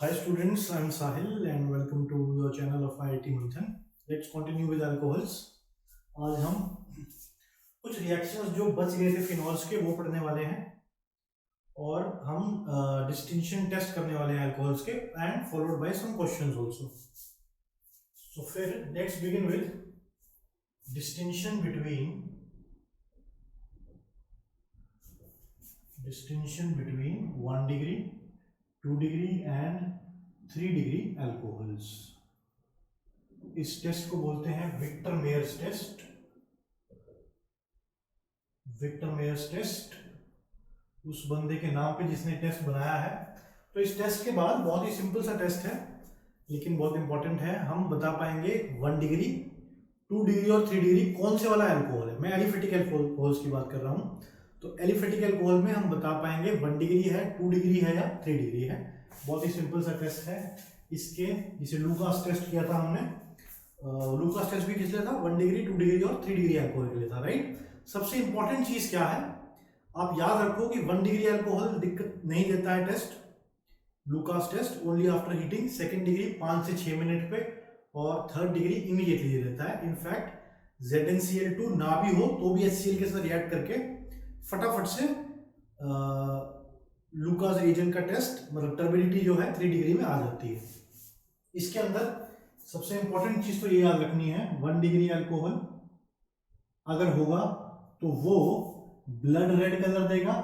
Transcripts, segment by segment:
Hi students, I am Sahil and welcome to your channel of IIT Manthan. Let's continue with alcohols. आज हम कुछ reactions जो बच गए थे फिनॉल्स के वो पढ़ने वाले हैं और हम डिस्टिंक्शन टेस्ट करने वाले हैं अल्कोहल्स के and followed by some questions also. So फिर let's begin with distinction between 1 degree 2 degree and 3 degree alcohols. इस टेस्ट को बोलते हैं Victor Myers test. Victor Myers test उस बंदे के नाम पे जिसने टेस्ट बनाया है. तो इस टेस्ट के बाद बहुत ही सिंपल सा टेस्ट है लेकिन बहुत इंपॉर्टेंट है. हम बता पाएंगे 1 डिग्री 2 डिग्री और 3 डिग्री कौन से वाला अल्कोहल है. मैं एलिफेटिक अल्कोहल्स की बात कर रहा हूँ. तो एलिफेटिक अल्कोहल में हम बता पाएंगे 1 डिग्री है 2 डिग्री है या 3 डिग्री है. बहुत ही सिंपल सा टेस्ट है. इसके जिसे लूकास टेस्ट किया था हमने. लूकास टेस्ट भी किस लिए था? 1 डिग्री 2 डिग्री और 3 डिग्री अल्कोहल के लिए था, राइट. सबसे इंपॉर्टेंट चीज क्या है, आप याद रखो कि 1 डिग्री अल्कोहल दिक्कत नहीं देता है test. Lucas test only after heating. 2nd degree 5 से 6 मिनट पे और 3rd डिग्री इमीडिएटली दे देता है. इनफैक्ट ZnCl2 ना भी हो तो भी HCl के साथ रिएक्ट करके फटाफट से लूकास रीजन का टेस्ट मतलब टर्बिडिटी जो है 3 डिग्री में आ जाती है. इसके अंदर सबसे इंपॉर्टेंट चीज तो ये याद रखनी है, 1 डिग्री अल्कोहल अगर होगा तो वो ब्लड रेड कलर देगा.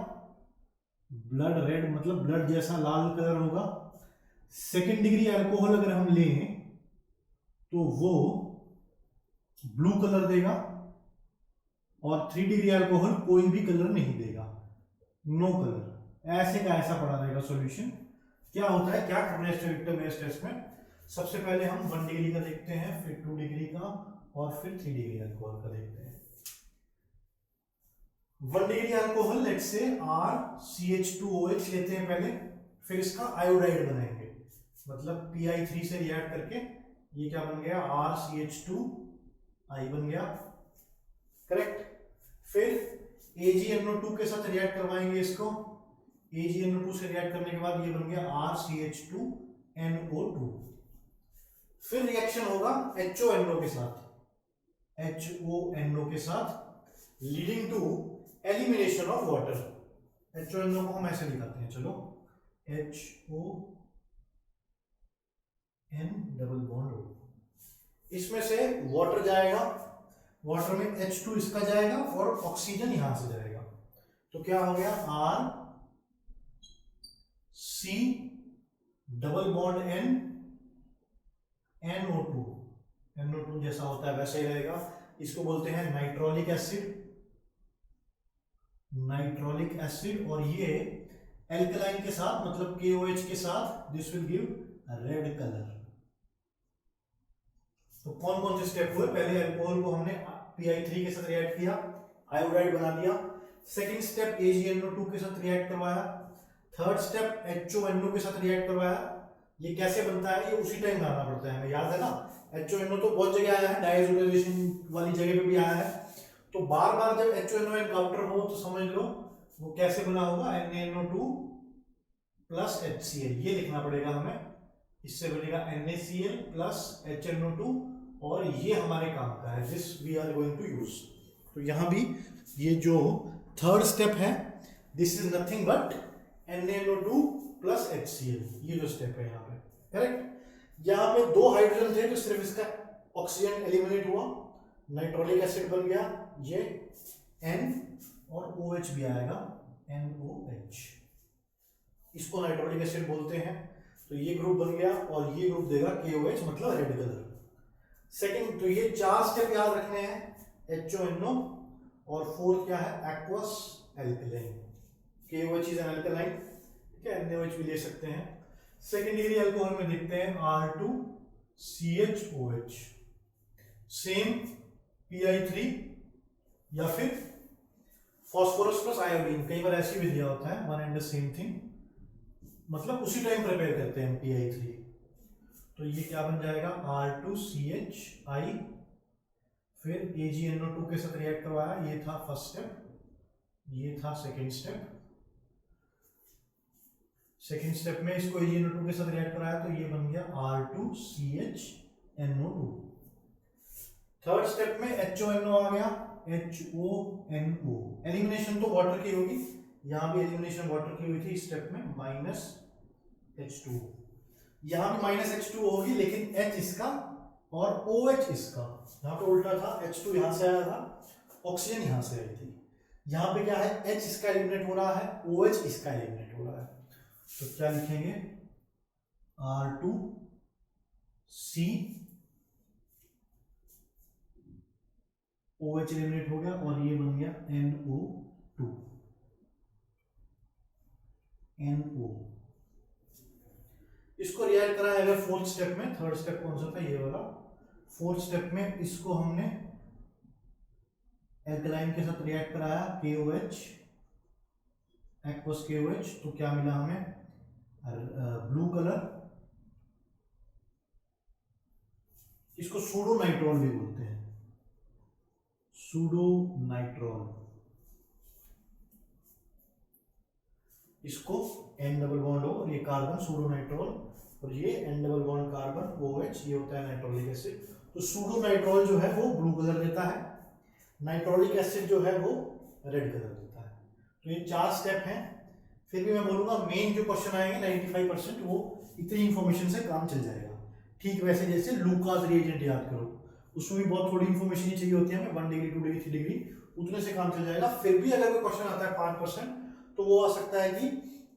ब्लड रेड मतलब ब्लड जैसा लाल कलर होगा. 2nd डिग्री अल्कोहल अगर हम लें तो वो ब्लू कलर देगा और 3 डिग्री अल्कोहल कोई भी कलर नहीं देगा, नो कलर. ऐसे का ऐसा पड़ा रहेगा सॉल्यूशन. क्या होता है, क्या करना है विक्टर मेयर्स टेस्ट में? सबसे पहले हम 1 डिग्री का देखते हैं, फिर 2 डिग्री का और फिर 3 डिग्री अल्कोहल का देखते हैं. 1 degree alcohol let's say RCH2OH लेते हैं पहले, फिर इसका आयोडाइड बनाएंगे मतलब Pi3 से रिएक्ट करके ये क्या बन गया, RCH2I बन गया, करेक्ट. फिर AgNO2 के साथ रिएक्ट करवाएंगे इसको. AgNO2 से रिएक्ट करने के बाद ये बन गया RCH2NO2. फिर रिएक्शन होगा HONO के साथ, HONO के साथ leading to elimination of water. HONO को हम ऐसे लिखाते हैं, चलो HON डबल बॉन्ड O. इसमें से वाटर जाएगा, वाटर में H2 इसका जाएगा और ऑक्सीजन यहां से जाएगा. तो क्या हो गया, RC double bond N NO2. NO2 जैसा होता है वैसे ही रहेगा. इसको बोलते हैं नाइट्रोलिक एसिड. नाइट्रोलिक एसिड और ये एल्कलाइन के साथ मतलब KOH के साथ this will give red colour. तो कौन कौन से स्टेप हुए? पहले अल्कोहल को हमने Pi3 के साथ रिएक्ट किया, आयोडाइड बना दिया. 2nd स्टेप AgNO2 के साथ रिएक्ट करवाया. 3rd स्टेप HONO के साथ रिएक्ट करवाया. ये कैसे बनता है ये उसी टाइम बनाना पड़ता है, हमें याद है ना. HONO तो बहुत जगह आया है, डायजोनाइजेशन वाली जगह पे भी आया है. तो बार बार जब HONO एनकाउंटर हो तो समझ लो वो कैसे बना होगा, NaNO2 प्लस HCl. ये लिखना पड़ेगा हमें. इससे बनेगा NaCl प्लस HNO2 और ये हमारे काम का है, this we are going to use. तो यहां भी ये जो 3rd स्टेप है this is nothing but NaNO2 plus HCl. ये जो स्टेप है यहाँ पे, करेक्ट. यहाँ पे 2 हाइड्रोजन थे तो सिर्फ इसका ऑक्सीजन एलिमिनेट हुआ, नाइट्रोलिक एसिड बन गया ये N और OH भी आएगा NOH. इसको नाइट्रोलिक एसिड बोलते हैं. तो ये ग्रुप बन गया और ये ग्रुप देगा KOH मतलब रेड कलर. सेकंड तो ये 4 स्टेप याद रखने हैं, HONO और 4th क्या है, aqueous alkaline. KOH is an alkaline, ठीक है. NaOH भी ले सकते हैं. 2nd डिग्री अल्कोहल में देखते हैं R2CHOH, सेम Pi3 या फिर फास्फोरस प्लस आयोडीन. कई बार ऐसी भी दिया होता है, one and the same thing, मतलब उसी टाइम प्रिपेयर करते हैं Pi3. तो ये क्या बन जाएगा, R2CHI. फिर AgNO2 के साथ रिएक्ट करवाया, ये था फर्स्ट स्टेप, ये था सेकेंड स्टेप. सेकेंड स्टेप में इसको AgNO2 के साथ रिएक्ट कराया तो ये बन गया R2CHNO2। थर्ड स्टेप में HONO आ गया, HONO। एलिमिनेशन तो वाटर की होगी, यहां भी एलिमिनेशन वाटर की हुई थी स्टेप में, -H2। यहां भी -H2 होगी, लेकिन H इसका और OH इसका, यहां पे उल्टा था, H2 यहां से आया था, ऑक्सीजन यहां से आई थी। यहां पे क्या है, H इसका एलिमिनेट हो रहा है, OH इसका एलिमिनेट हो रहा है। तो क्या लिखेंगे, R2C, OH एलिमिनेट हो गया और ये बन गया NO2, NO। इसको रिएक्ट कराया अगर फोर्थ स्टेप में, थर्ड स्टेप कौन सा था, ये वाला। फोर्थ स्टेप में इसको हमने एल्कलाइन के साथ रिएक्ट कराया, KOH, एक्वस KOH, तो क्या मिला हमें, ब्लू कलर। इसको सूडो नाइट्रॉल भी बोलते हैं, सूडो नाइट्रॉल। इसको N डबल बॉन्ड हो, ये कार्बन सूडो नाइट्रॉल, और ये N double bond carbon OH, ये होता है नाइट्रोलिक एसिड। तो सूडो नाइट्रॉल जो है वो ब्लू कलर देता है, नाइट्रोलिक एसिड जो है वो रेड कलर देता है। तो ये 4 स्टेप हैं। फिर भी मैं बोलूंगा मेन जो क्वेश्चन आएंगे 95% वो इतनी इंफॉर्मेशन से काम चल जाएगा। ठीक वैसे जैसे लूकास रिएजेंट याद करो, उसमें भी बहुत थोड़ी इंफॉर्मेशन ही चाहिए होती है हमें, 1 डिग्री 2 डिग्री 3 डिग्री, उतने से काम चल जाएगा। फिर भी अगर कोई क्वेश्चन आता है 5%, तो वो आ सकता है कि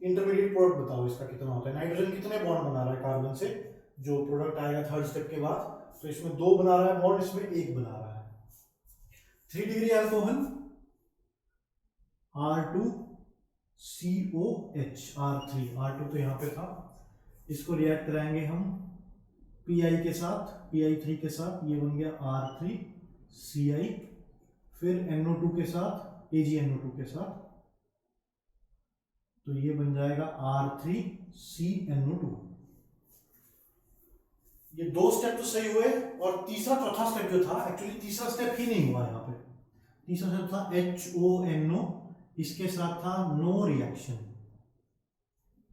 इंटरमीडिएट प्रोडक्ट बताओ इसका कितना होता है, नाइट्रोजन कितने बॉन्ड बना रहा है कार्बन से, जो प्रोडक्ट आएगा थर्ड स्टेप के बाद। तो इसमें 2 बना रहा है बॉन्ड, इसमें 1 बना रहा है। 3 डिग्री अल्कोहल R2COH, R2 तो यहाँ पे था, इसको रिएक्ट कराएंगे हम Pi के साथ, Pi3 के साथ, ये बन गया R3CI। फिर NO2 के साथ, AgNO2 के साथ, तो ये बन जाएगा R3CNO2। ये 2 स्टेप तो सही हुए, और तीसरा चौथा स्टेप जो था, एक्चुअली तीसरा स्टेप ही नहीं हुआ यहाँ पे। तीसरा स्टेप था HONO, इसके साथ था नो रिएक्शन,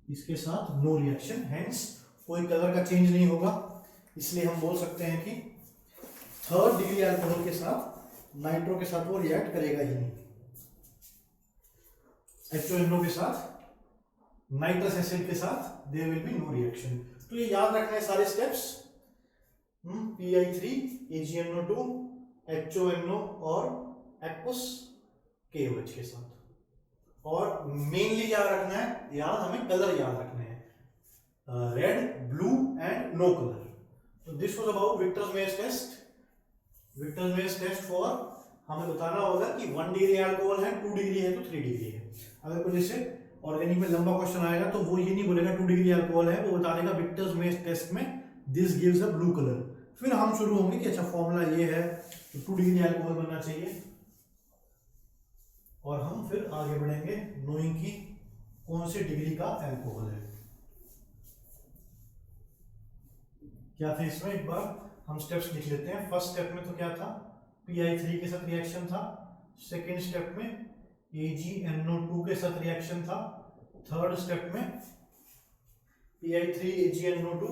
इसके साथ नो रिएक्शन, हेंस कोई कलर का चेंज नहीं होगा। इसलिए हम बोल सकते हैं कि थर्ड डिग्री अल्कोहल के साथ नाइट्रो के साथ वो रिएक्ट करेगा ही नहीं। HONO के साथ, नाइट्रस एसिड के साथ there will be no reaction. तो ये याद रखना है सारे स्टेप्स, Pi3, AgNO2, HONO और एक्वस KOH के साथ। और मेनली याद रखना है, याद हमें कलर याद रखने हैं, red, blue and no colour. तो this was about Victors Meyers test. Victors Meyers test for, हमें बताना होगा कि 1 डिग्री अल्कोहल है, 2 डिग्री है तो 3 डिग्री है। अगर कोई जैसे ऑर्गेनिक में लंबा क्वेश्चन आएगा तो वो ये नहीं बोलेगा 2 डिग्री अल्कोहल है, वो बता देगा विक्टर्स मेयर्स टेस्ट में this gives a blue colour. फिर हम शुरू होंगे कि अच्छा फॉर्मूला ये है तो 2 डिग्री अल्कोहल बनना चाहिए, और हम फिर आगे बढ़ेंगे नोइंग की कौन सी डिग्री का अल्कोहल है। क्या था इसमें, एक बार हम स्टेप्स लिख लेते हैं। फर्स्ट स्टेप में तो क्या था, Pi3 के साथ रिएक्शन था। सेकेंड स्टेप में AgNO2 के साथ रिएक्शन था। थर्ड स्टेप में Pi3 AgNO2,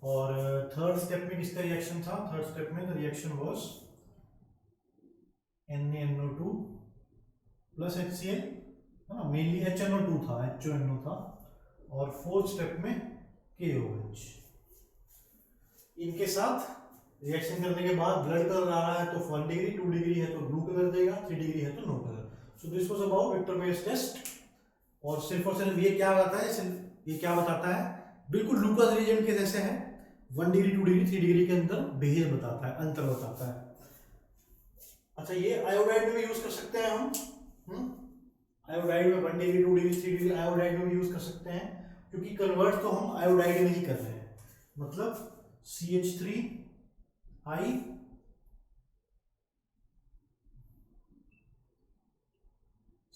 और थर्ड स्टेप में किसका रिएक्शन था, थर्ड स्टेप में the reaction was NaNO2 plus HCl, mainly HNO2 था, HONO था। और फोर्थ स्टेप में KOH। इनके साथ रिएक्शन करने के बाद ब्लड कलर आ रहा है तो 1 डिग्री, 2 डिग्री है तो ब्लू कलर देगा, 3 डिग्री है तो no colour. So this was about Victor Myers test. और सिर्फ और सिर्फ ये क्या बताता है, ये क्या बताता है, बिल्कुल लूकास रिएजेंट के जैसे है, 1 डिग्री, 2 डिग्री, 3 डिग्री के अंदर बिहेव बताता है, अंतर बताता है। अच्छा, ये आयोडाइड में भी यूज कर सकते हैं हम, आयोडाइड में 1 डिग्री, 2 डिग्री, 3 डिग्री आयोडाइड में भी यूज कर सकते हैं, क्योंकि कन्वर्ट तो हम आयोडाइड में ही कर रहे हैं। मतलब CH3I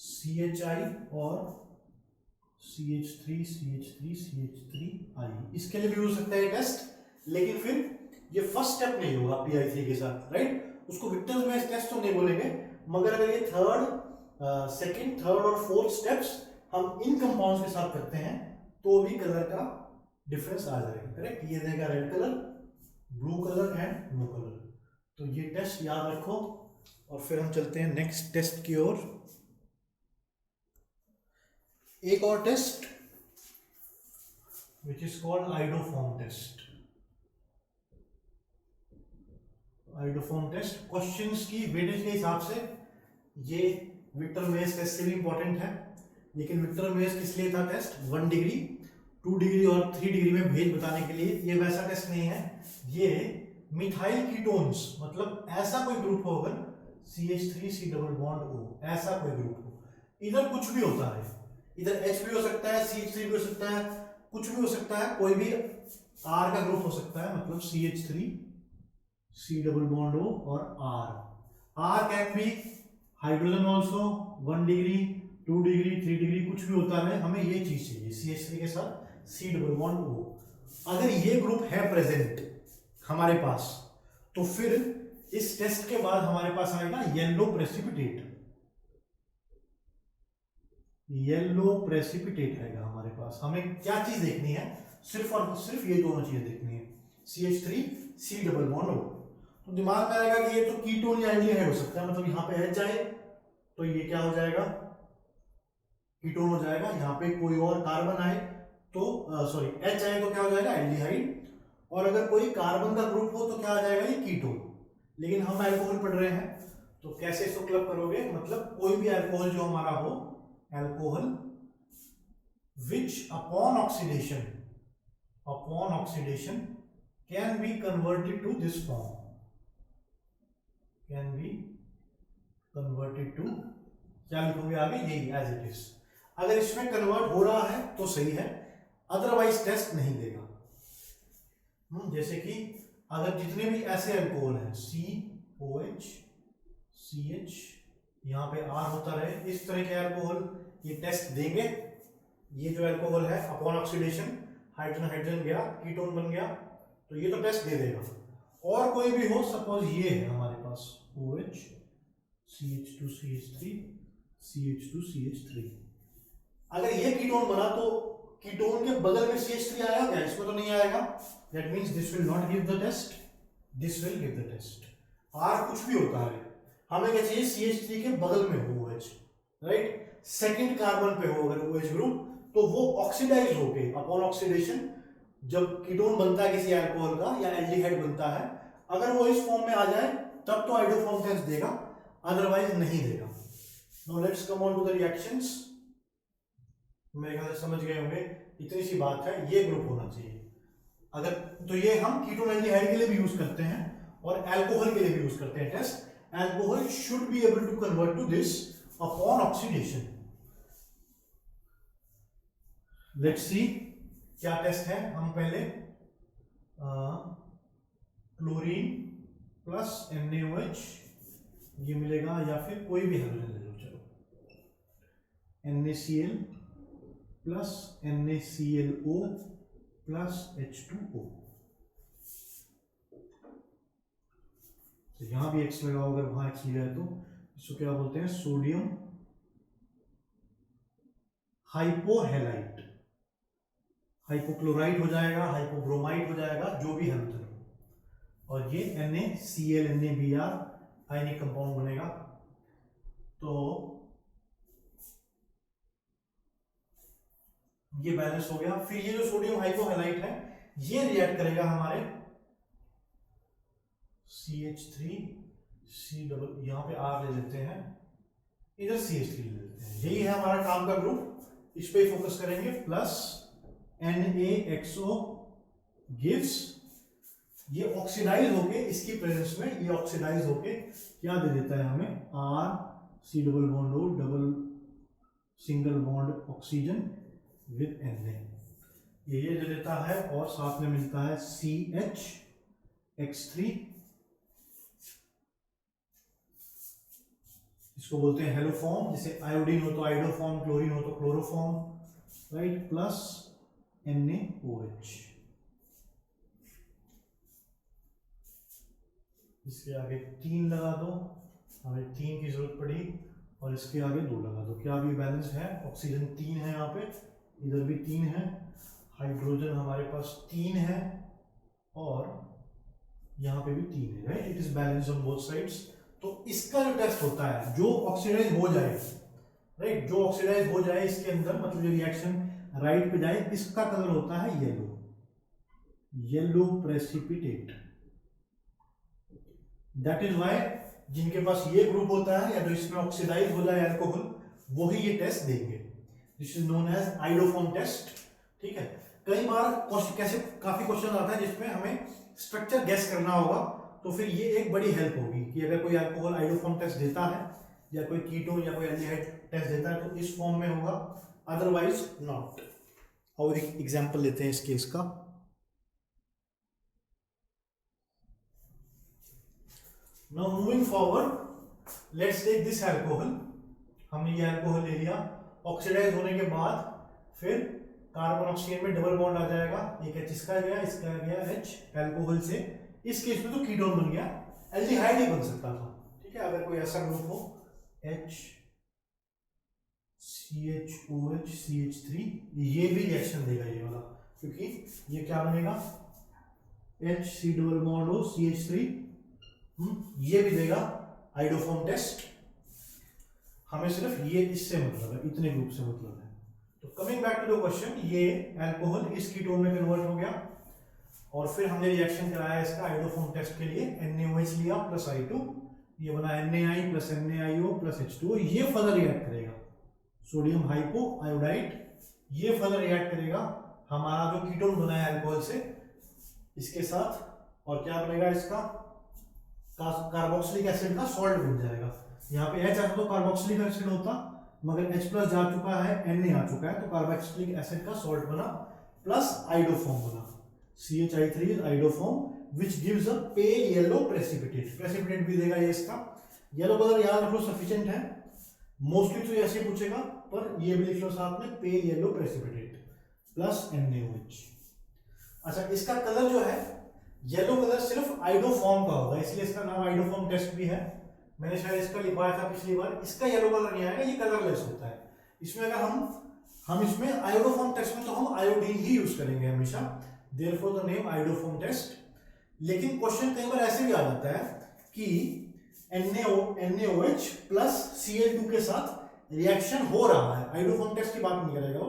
CHI और CH3 इसके लिए भी हो सकता है टेस्ट, लेकिन फिर ये फर्स्ट स्टेप नहीं होगा Pi3 के साथ, राइट। उसको विक्टर्स मेयर्स टेस्ट तो नहीं बोलेंगे, मगर अगर ये सेकंड, थर्ड और फोर्थ स्टेप्स हम इन कंपाउंड्स के साथ करते हैं तो भी कलर का डिफरेंस आ जाएगा, करेक्ट। ये देगा red colour, blue colour and blue colour. तो ये टेस्ट याद रखो और फिर हम चलते हैं नेक्स्ट टेस्ट की ओर। एक और test which is called iodoform test. Iodoform test questions की वेटेज के हिसाब से ये विक्टर मेयर्स टेस्ट से भी इंपॉर्टेंट है, लेकिन विक्टर मेयर्स किस लिए था टेस्ट? 1 डिग्री, 2 डिग्री और 3 डिग्री में भेद बताने के लिए। ये वैसा टेस्ट नहीं है, ये मिथाइल कीटोन्स, मतलब ऐसा कोई ग्रुप हो, अगर CH3 डबल बॉन्ड O, ऐसा कोई ग्रुप हो, इधर कुछ भी होता है, इधर H भी हो सकता है, CH3 भी हो सकता है, कुछ भी हो सकता है, कोई भी R का ग्रुप हो सकता है, मतलब CH3 डबल बॉन्ड O और R can be hydrogen also, 1 degree, 2 degree, 3 degree, कुछ भी होता है। हमें ये चीज चाहिए, CH3 के साथ C डबल बॉन्ड O। अगर ये ग्रुप है प्रेजेंट हमारे पास, तो फिर इस टेस्ट के बाद हमारे पास आएगा येलो प्रेसिपिटेट। येलो प्रेसिपिटेट आएगा हमारे पास। हमें क्या चीज देखनी है? सिर्फ और सिर्फ ये दोनों चीजें देखनी है, CH3 डबल बॉन्ड O। तो दिमाग में आएगा कि ये तो कीटोन या एल्डिहाइड हो सकता है, मतलब यहाँ पे H आए तो ये क्या हो जाएगा? कीटोन हो जाएगा। यहाँ पे कोई और कार्बन आए तो सॉरी H आए तो क्या हो जाएगा? एल्डिहाइड। और अगर कोई कार्बन का ग्रुप हो तो क्या आ जाएगा? ये कीटोन। लेकिन हम अल्कोहल पढ़ रहे हैं, तो कैसे इसको क्लब करोगे? मतलब कोई भी अल्कोहल जो हमारा हो, alcohol which upon oxidation can be converted to this form, can be converted to, क्या लिखोगे आगे? यही एज इट इज। अगर इसमें कन्वर्ट हो रहा है तो सही है, अदरवाइज टेस्ट नहीं देगा। जैसे कि अगर जितने भी ऐसे अल्कोहल हैं, COH, CH, यहाँ पे R होता रहे, इस तरह के अल्कोहल ये टेस्ट देंगे। ये जो अल्कोहल है अपॉन ऑक्सीडेशन, हाइड्रोजन हाइड्रोजन गया, कीटोन बन गया, तो ये तो टेस्ट दे देगा। और कोई भी हो, सपोज ये है हमारे पास OH, CH2CH3, CH2CH3, अगर ये कीटोन बना तो कीटोन के बगल में CH3 आया क्या? इसमें तो नहीं आएगा। That means this will not give the test, this will give the test. R कुछ भी होता है, हमें क्या चाहिए? CH3 के बगल में हो OH, राइट। सेकंड कार्बन पे हो अगर OH ग्रुप, तो वो ऑक्सीडाइज होके अपॉन ऑक्सीडेशन, जब कीटोन बनता है किसी अल्कोहल का या एल्डिहाइड बनता है, अगर वो इस फॉर्म में आ जाए तब तो आइडोफॉर्म टेस्ट देगा, अदरवाइज नहीं देगा। Now let's come on to the reactions. मेरे ख्याल से समझ गए होंगे, इतनी सी बात है, ये ग्रुप होना चाहिए। अगर तो ये हम कीटोन एल्डिहाइड के लिए भी यूज करते हैं और अल्कोहल के लिए भी यूज करते हैं test. Alcohol should be able to convert to this upon oxidation. Let's see क्या टेस्ट है। हम पहले क्लोरीन प्लस NaOH ये मिलेगा, या फिर कोई भी हाइड्रोजन ले लो, चलो NaCl plus NaClO plus H2O। तो यहां भी X लगाओ, अगर वहां X लिया है तो इसको क्या बोलते हैं? सोडियम हाइपोहेलाइट, हाइपोक्लोराइट हो जाएगा, हाइपोब्रोमाइट हो जाएगा, जो भी है मतलब। और ये NaCl NaBr आयनिक कंपाउंड बनेगा। तो ये बैलेंस हो गया। फिर ये जो सोडियम हाइपोहेलाइट है, ये रिएक्ट करेगा हमारे CH3 डबल, यहां पे R ले लेते हैं, इधर CH3 ले लेते हैं। यही है हमारा काम का ग्रुप, इस पे फोकस करेंगे। प्लस NaXO गिव्स, ये ऑक्सीडाइज होके इसकी प्रेजेंस में, ये ऑक्सीडाइज होके क्या दे देता है हमें? R double bond O double single bond oxygen with Na, ये दे देता है। और साथ में मिलता है CH X3, इसको बोलते हैं हेलोफॉर्म। जैसे आयोडीन हो तो आइडोफॉर्म, क्लोरीन हो तो क्लोरोफॉर्म, राइट। प्लस NaOH, इसके आगे 3 लगा दो, हमें 3 की जरूरत पड़ी, और इसके आगे 2 लगा दो। क्या अभी बैलेंस है? ऑक्सीजन 3 है यहाँ पे, इधर भी 3 है, हाइड्रोजन हमारे पास 3 है और यहाँ पे भी 3 है, right. It is balance on both sides. तो इसका जो टेस्ट होता है, जो ऑक्सीडाइज हो जाए, राइट, जो ऑक्सीडाइज हो जाए इसके अंदर, मतलब जो रिएक्शन राइट पे जाए, इसका कलर होता है yellow, yellow precipitate. That is why जिनके पास ये ग्रुप होता है या जो इसमें ऑक्सीडाइज हो जाए अल्कोहल, वो ही ये टेस्ट देंगे। This is known as iodoform test, ठीक है। कई बार कैसे काफी क्वेश्चन आता है जिसमें हमें स्ट्रक्चर गेस करना होगा, तो फिर ये एक बड़ी हेल्प होगी कि अगर कोई अल्कोहल आइडोफॉर्म टेस्ट देता है या कोई कीटोन या कोई एल्डिहाइड टेस्ट देता है तो इस फॉर्म में होगा, अदरवाइज नॉट। और एक एग्जांपल लेते हैं इस केस का। Now moving forward, let's take this alcohol. हमने ये अल्कोहल ले लिया, ऑक्सीडाइज होने के बाद फिर कार्बन ऑक्सीजन में डबल बॉन्ड आ जाएगा, एक H इसका गया, इसका गया H अल्कोहल से। इस केस में तो कीटोन बन गया, एल्डिहाइड ही बन सकता था, ठीक है, अगर कोई ऐसा ग्रुप हो H CHOH CH3, ये भी रिएक्शन देगा ये वाला, क्योंकि ये क्या बनेगा H C double bond O CH3, ये भी देगा आइडोफॉर्म टेस्ट। हमें सिर्फ ये इससे मतलब है, इतने ग्रुप से मतलब है। तो coming back to the question, ये अल्कोहल इस कीटोन में कन्वर्ट हो गया और फिर हमने रिएक्शन कराया इसका आइडोफॉर्म टेस्ट के लिए, NaOH लिया प्लस I2, ये बना Na plus NaIO plus H2O। ये फर्दर रिएक्ट करेगा सोडियम हाइपो आयोडाइड, ये फर्दर रिएक्ट करेगा हमारा जो कीटोन बना है अल्कोहल से इसके साथ, और क्या बनेगा इसका कार्बोक्सिलिक एसिड का सॉल्ट बन जाएगा। यहाँ पे H आता तो कार्बोक्सिलिक एसिड होता, मगर H प्लस जा चुका है, Na आ चुका है, तो कार्बोक्सिलिक एसिड का सॉल्ट बना प्लस आइडोफॉर्म बना, CHI3 is iodoform which gives a pale yellow precipitate. Precipitate भी देगा ये इसका। येलो कलर याद रखो सफिशिएंट है, मोस्टली तो ऐसे पूछेगा, पर ये भी लिख लो साथ में, pale yellow precipitate plus NaOH। अच्छा, इसका कलर जो है येलो कलर सिर्फ आइडोफॉर्म का होगा, इसलिए इसका नाम आइडोफॉर्म टेस्ट भी है। मैंने शायद इसका लिखवाया था पिछली बार, इसका येलो कलर नहीं आएगा, ये कलरलेस होता है। इसमें अगर हम इसमें आयोडोफॉर्म टेस्ट में तो हम आयोडीन ही यूज करेंगे हमेशा, therefore the name iodoform test. लेकिन क्वेश्चन कई बार ऐसे भी आ जाता है कि NaOH प्लस Cl2 के साथ रिएक्शन हो रहा है, आयोडोफॉर्म टेस्ट की बात नहीं करेगा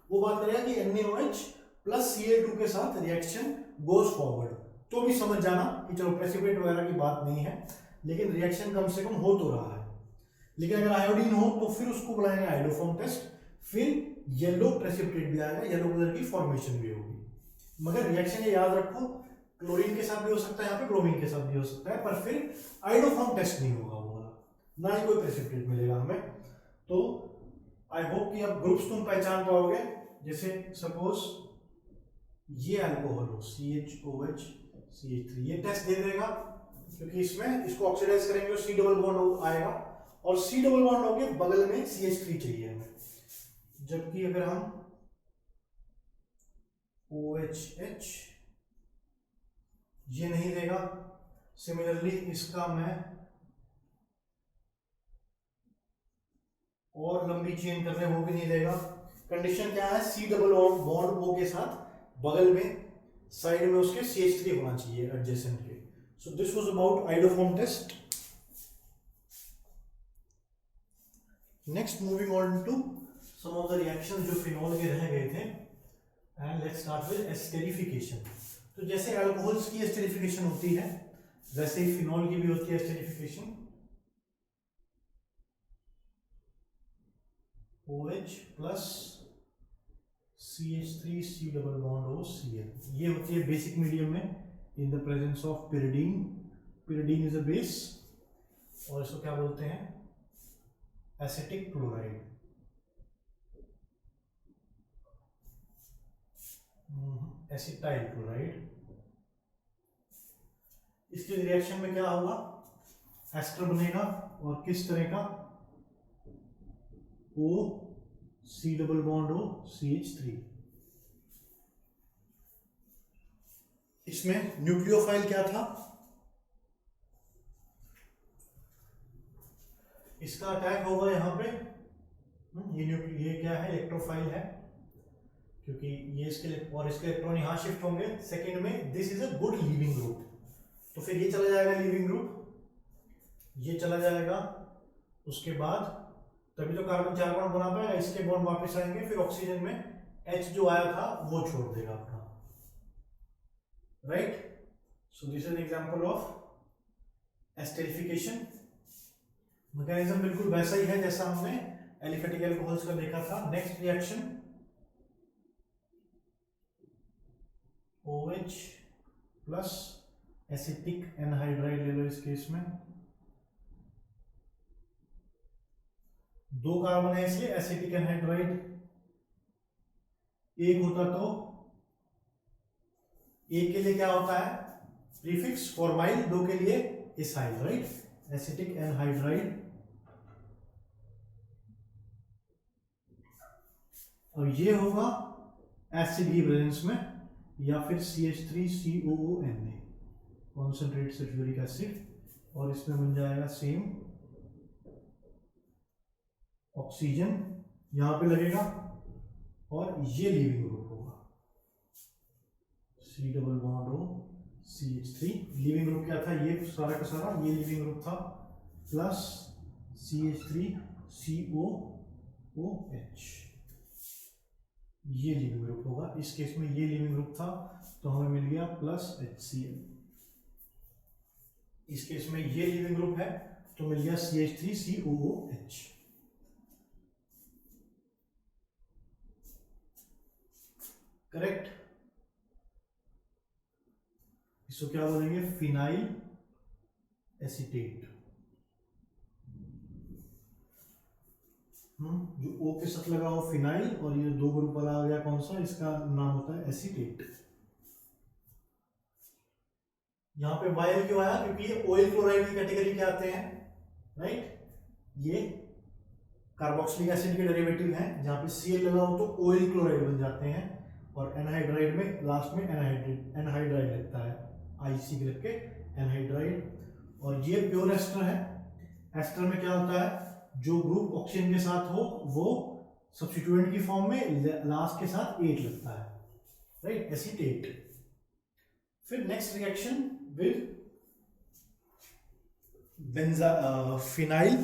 वो बात करेगा कि NaOH प्लस Cl2 के साथ रिएक्शन गोज फॉरवर्ड, तो भी समझ जाना कि चलो प्रेसिपिटेट वगैरह की बात नहीं है, लेकिन रिएक्शन कम से कम हो तो रहा है। लेकिन अगर आयोडीन हो तो फिर उसको बुलाएंगे आइडोफॉर्म टेस्ट, फिर येलो प्रेसिपिटेट भी आएगा, येलो कलर की फॉर्मेशन भी होगी। मगर रिएक्शन ये याद रखो, क्लोरीन के साथ भी हो सकता है, यहाँ पे ब्रोमीन के साथ भी हो सकता है, पर फिर आइडोफॉर्म टेस्ट नहीं होगा वो वाला, ना ही कोई प्रेसिपिटेट मिलेगा हमें। तो आई होप कि अब ग्रुप्स तुम पहचान पाओगे। जैसे सपोज ये अल्कोहल हो CHOH CH3, ये टेस्ट दे देगा क्योंकि इसमें इसको ऑक्सीडाइज करेंगे तो C डबल बॉन्ड आएगा, और C डबल बॉन्ड होके बगल में CH3 चाहिए हमें। जबकि अगर हम OHH, ये नहीं देगा। सिमिलरली इसका मैं और लंबी चेन कर रहे हैं, वो भी नहीं देगा। कंडीशन क्या है, C डबल बॉन्ड O के साथ बगल में साइड में उसके CH3 होना चाहिए एडजेसेंट के। So this was about iodoform test. Next moving on to some of the reactions जो फिनॉल के रह गए थे, and let's start with esterification. तो जैसे अल्कोहल्स की एस्टेरिफिकेशन होती है, वैसे ही फिनॉल की भी होती है esterification. OH plus CH3 C double bond O Cl, ये होती है बेसिक मीडियम में इन the presence of pyridine। pyridine is a base, और इसको क्या बोलते हैं, एसिटिक क्लोराइड। Acetyl chloride. इसके रिएक्शन में क्या होगा, एस्टर बनेगा, और किस तरह का, O C double bond O CH3। इसमें न्यूक्लियोफाइल क्या था, इसका अटैक होगा यहाँ पे, ये क्या है, इलेक्ट्रोफाइल है, क्योंकि ये इसके और इसके इलेक्ट्रॉन यहाँ शिफ्ट होंगे सेकेंड में, this is a good leaving group, तो फिर ये चला जाएगा लीविंग ग्रुप, ये चला जाएगा, उसके बाद तभी तो कार्बन 4 बॉन्ड बना पाएगा, इसके बॉन्ड वापस आएंगे, फिर ऑक्सीजन में H जो आया था वो छोड़ देगा अपना, right. So this is an example of esterification. Mechanism बिल्कुल वैसा ही है जैसा हमने एलिफेटिक एल्कोहल्स का देखा था। Next reaction OH plus acetic anhydride ले लो, इस केस में 2 कार्बन है इसलिए एसिटिक एनहाइड्राइड, एक होता तो एक के लिए क्या होता है प्रीफिक्स फॉर्माइल, 2 के लिए इसाइल, राइट, एसिटिक एनहाइड्राइड। और ये होगा एसिड की प्रेजेंस में, या फिर CH3COONA कॉन्सेंट्रेट सल्फ्यूरिक एसिड, और इसमें बन जाएगा सेम ऑक्सीजन यहां पे लगेगा, और ये लीविंग ग्रुप होगा C double bond O CH3। Leaving group क्या था, ये सारा का सारा ये लीविंग ग्रुप था, प्लस CH3COOH, ये लीविंग ग्रुप होगा। इस केस में ये लीविंग ग्रुप था तो हमें मिल गया प्लस HCl। इस केस में ये लीविंग ग्रुप है तो मिल गया CH3COOH। करेक्ट। इसको क्या बोलेंगे, फिनाइल एसीटेट। जो O के साथ लगा हो फिनाइल, और ये 2 ग्रुप वाला आ गया कौन सा, इसका नाम होता है एसीटेट। यहां पे वाइल क्यों आया, क्योंकि ये ऑयल क्लोराइड की कैटेगरी के आते हैं, राइट। ये कार्बोक्सिलिक एसिड के डेरिवेटिव हैं, जहां पे Cl लगा हो तो ऑयल क्लोराइड बन जाते हैं, और एनहाइड्राइड में लास्ट में एनहाइड्राइड लगता है, IC के लग के एनहाइड्राइड। और ये प्योर एस्टर है। एस्टर में क्या होता है, जो ग्रुप ऑक्सीजन के साथ हो वो सब्स्टिट्यूएंट की फॉर्म में लास्ट के साथ 8 लगता है, राइट, एसीटेट। फिर next reaction with phenyl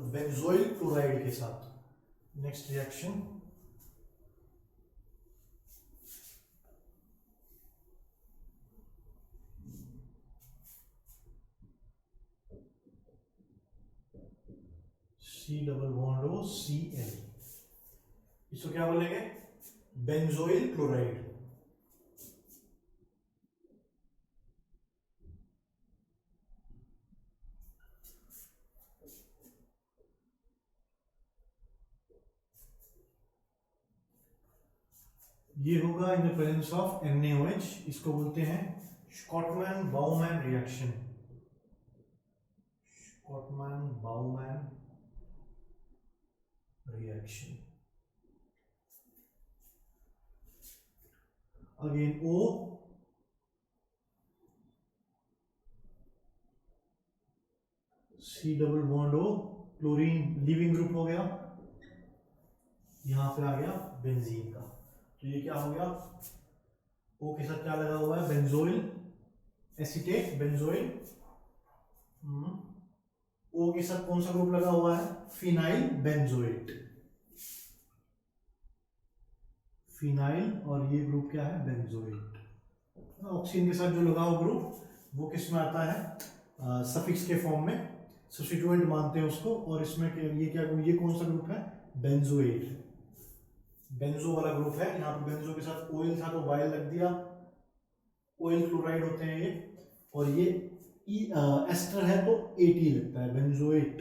benzoyl chloride के साथ। Next reaction C double bond O Cl, इसको क्या बोलेंगे, बेंजोइल क्लोराइड। ये होगा in the presence of NaOH। इसको बोलते हैं Schotten Baumann reaction. Schotten Baumann reaction. Again O C double bond O, chlorine leaving group हो गया, यहां पे आ गया बेंजीन का, तो ये क्या हो गया, O के साथ क्या लगा हुआ है, बेंजोइल एसीटेट, बेंजोइल। O के साथ कौन सा ग्रुप लगा हुआ है, फिनाइल बेंजोएट, फिनाइल, और ये ग्रुप क्या है, बेंजोएट। ऑक्सीजन के साथ जो लगा हुआ ग्रुप वो किस में आता है, सफिक्स के फॉर्म में, सब्स्टिट्यूएंट मानते हैं उसको, और इसमें ये क्या, ये कौन सा ग्रुप है, बेंजोएट, बेंजो वाला ग्रुप है। यहाँ पे बेंजो के साथ ऑयल था तो वाइल लग दिया, ऑयल क्लोराइड होते हैं ये, और ये एस्टर है तो AT लगता है, benzoate.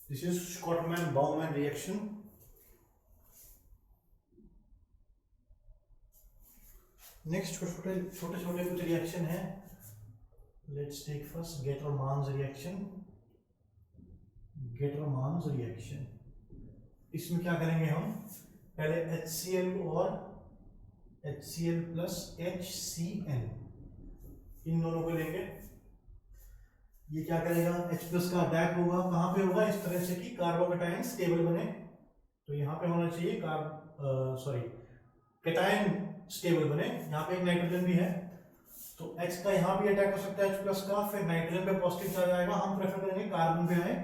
This is Schotten Baumann reaction. Next छोटे छोटे कुछ रिएक्शन है। Let's take first Gattermann's reaction. Gattermann's reaction, इसमें क्या करेंगे हम, पहले HCl और HCl प्लस HCN, इन दोनों को लेंगे। ये क्या करेगा, H प्लस का अटैक होगा, कहां पे होगा, इस तरह से कि कार्बोकैटायन स्टेबल बने, तो यहाँ पे होना चाहिए कैटायन स्टेबल बने। यहाँ पे एक नाइट्रोजन भी है, तो H का यहाँ भी अटैक हो सकता है H प्लस का, फिर नाइट्रोजन पे पॉजिटिव चार्ज आएगा, हम प्रेफर करेंगे कार्बन पे आए।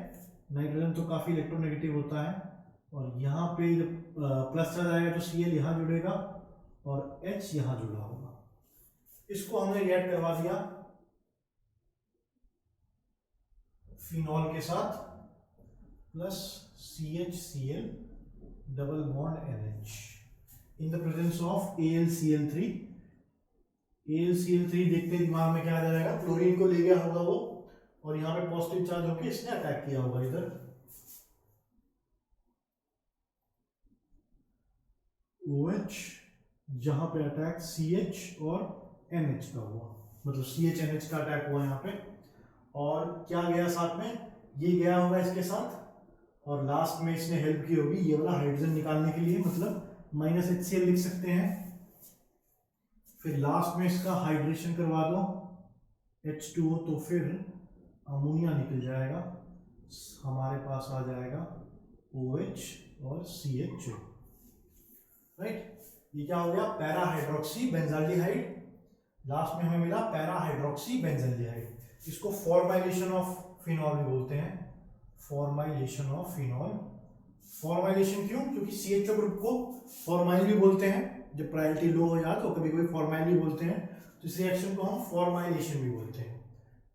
नाइट्रोजन तो काफी इलेक्ट्रोनेगेटिव होता है, और यहाँ पे जब प्लस चार्ज आएगा तो Cl यहाँ जुड़ेगा और H यहाँ जुड़ा होगा। इसको हमने रिएक्ट करवा दिया फिनॉल के साथ plus CHCl double bond NH in the presence of AlCl3। AlCl3 देखते दिमाग में क्या आ जाएगा, क्लोरीन को ले गया होगा वो, और यहाँ पे पॉजिटिव चार्ज होकर इसने अटैक किया होगा इधर OH, जहां पे अटैक CH और NH का हुआ, मतलब CH NH का अटैक हुआ यहाँ पे। और क्या गया साथ में, ये गया होगा इसके साथ, और लास्ट में इसने हेल्प की होगी ये वाला हाइड्रोजन निकालने के लिए, मतलब -HCl लिख सकते हैं। फिर लास्ट में इसका हाइड्रेशन करवा दो H2O, तो फिर अमोनिया निकल जाएगा, हमारे पास आ जाएगा OH और CHO, राइट। ये क्या हो गया, पैरा हाइड्रोक्सी बेंजाल्डिहाइड। लास्ट में हमें मिला पैरा हाइड्रोक्सी बेंजाल्डिहाइड। इसको फॉर्माइलेशन ऑफ फिनॉल भी बोलते हैं, फॉर्माइलेशन ऑफ फिनॉल। फॉर्माइलेशन क्यों, क्योंकि CHO ग्रुप को फॉर्माइल भी बोलते हैं, जब प्रायोरिटी लो हो जाए तो कभी कभी फॉर्माइल भी बोलते हैं, तो इस रिएक्शन को हम फॉर्माइलेशन भी बोलते हैं।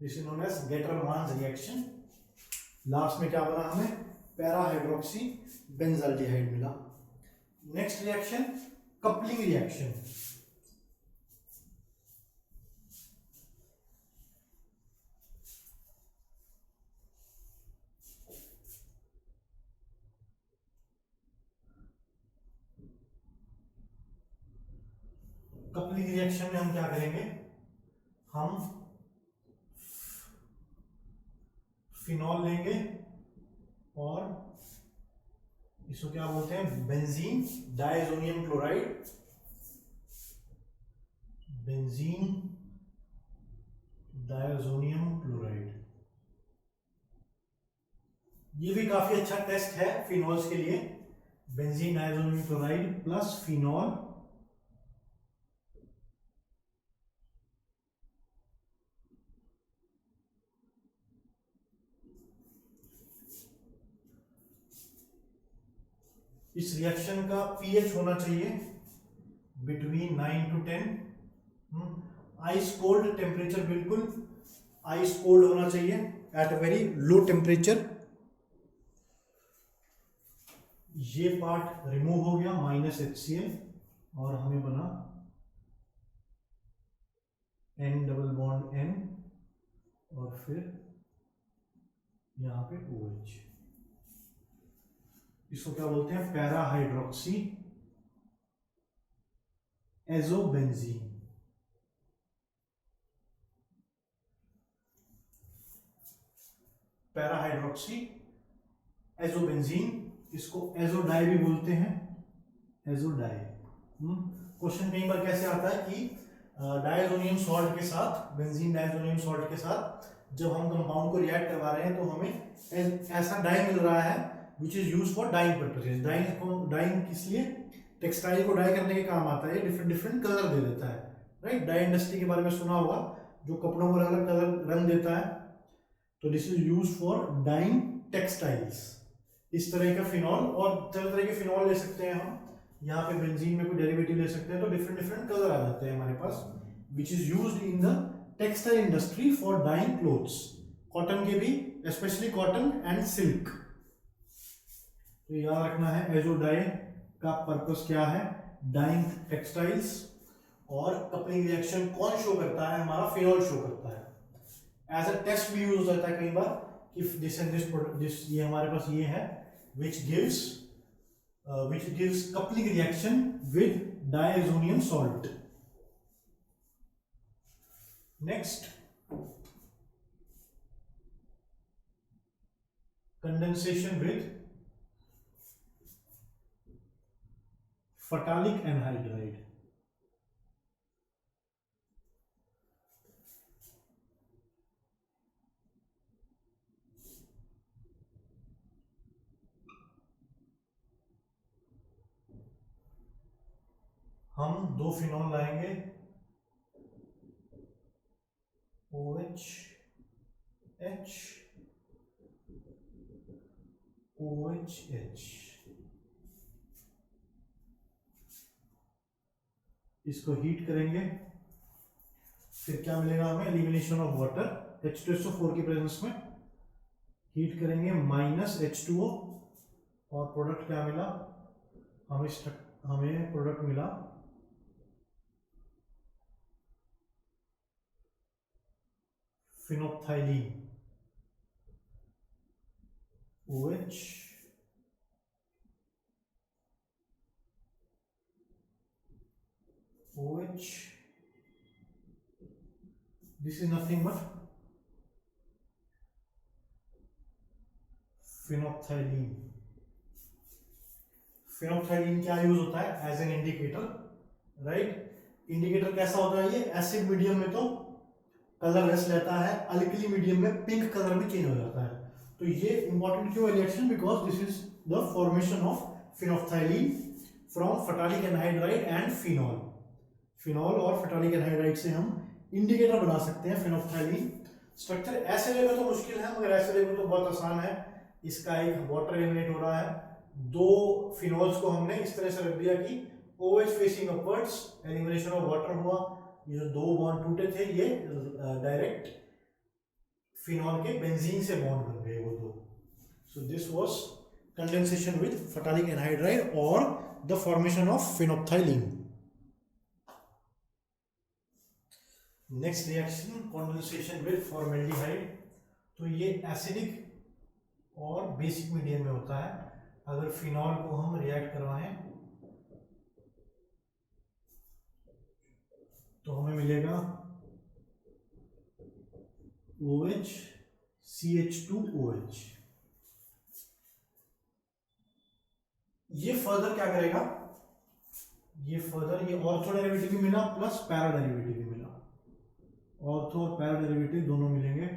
This is known as Gattermann's reaction. Last में क्या बना हमें, पैरा हाइड्रोक्सी बेंजाल्डिहाइड मिला। Next reaction coupling reaction. Coupling reaction में हम क्या करेंगे, हम फिनॉल लेंगे और इसको क्या बोलते हैं, benzene diazonium chloride, benzene diazonium chloride. ये भी काफी अच्छा टेस्ट है फिनॉल्स के लिए, benzene diazonium chloride plus phenol, इस रिएक्शन का पीएच होना चाहिए between 9 to 10। Ice cold temperature, बिल्कुल आइस कोल्ड होना चाहिए at a very low temperature. ये पार्ट रिमूव हो गया -HCl, और हमें बना N डबल बॉन्ड N, और फिर यहां पे OH। इसको क्या बोलते हैं, para hydroxy azobenzene. Para hydroxy azobenzene, इसको एजोडाई भी बोलते हैं, एजोडाई। क्वेश्चन कई बार कैसे आता है कि डायजोनियम सॉल्ट के साथ, बेंजीन डायजोनियम सॉल्ट के साथ जब हम कंपाउंड को रिएक्ट करवा रहे हैं तो हमें ऐसा डाई मिल रहा है which is use for dyeing purposes. Dyeing किस लिए, टेक्सटाइल को डाई करने के काम आता है, डिफरेंट डिफरेंट कलर दे देता है, राइट। डाई इंडस्ट्री के बारे में सुना होगा, जो कपड़ों को अलग अलग कलर रंग देता है, तो this is use for dyeing textiles. इस तरह का फिनॉल, और तरह तरह के फिनॉल ले सकते हैं हम, यहाँ पे बेंजीन में कोई डेरिवेटिव ले सकते हैं, तो डिफरेंट डिफरेंट कलर आ जाते हैं हमारे पास, which is used in the textile industry for dyeing clothes. Cotton के भी, स्पेशली कॉटन एंड सिल्क। तो याद रखना है एजोडाई का पर्पस क्या है, डाइंग टेक्सटाइल्स। और कपलिंग रिएक्शन कौन शो करता है, हमारा फिनॉल शो करता है। एज अ टेस्ट भी यूज होता है कई बार कि दिस एंड दिस, ये हमारे पास ये है which gives coupling reaction with diazonium salt. Next, condensation with phthalic anhydride. हम 2 फिनॉल लाएंगे OH H OH H, इसको हीट करेंगे, फिर क्या मिलेगा हमें, एलिमिनेशन ऑफ वाटर H2SO4 की प्रेजेंस में हीट करेंगे -H2O, और प्रोडक्ट क्या मिला हमें प्रोडक्ट मिला फिनोप्थाइलीन OH OH, this is nothing but फिनोप्थाइलीन। फिनोप्थाइलीन क्या यूज होता है as an indicator, right. Indicator कैसा होता है, ये एसिड मीडियम में तो कलरलेस रहता है, अल्कली मीडियम में पिंक कलर में चेंज हो जाता है। तो ये इंपॉर्टेंट क्यों है reaction, because this is the formation of phenolphthalein from phthalic anhydride and phenol. Phenol और फटालिक एनहाइड्राइड से हम इंडिकेटर बना सकते हैं फिनोप्थाइलीन। स्ट्रक्चर ऐसे लेवल तो मुश्किल है, मगर ऐसे लेवल तो बहुत आसान है। इसका एक वाटर एलिमिनेट हो रहा है, 2 फिनॉल्स को हमने इस तरह से रख दिया कि OH facing upwards, elimination of water हुआ, ये जो 2 बॉन्ड टूटे थे ये डायरेक्ट फिनॉल के बेंजीन से बॉन्ड बन गए वो 2। So this was condensation with phthalic anhydride और the formation of phenolphthalein. Next reaction condensation with formaldehyde. तो ये एसिडिक और बेसिक मीडियम में होता है। अगर फिनॉल को हम रिएक्ट करवाएं तो हमें मिलेगा OH CH2OH। ये फर्दर क्या करेगा, ये फर्दर ये ऑर्थो डेरिवेटिव भी मिला प्लस पैरा डेरिवेटिव भी मिला, ऑर्थो और पैरा डेरिवेटिव दोनों मिलेंगे।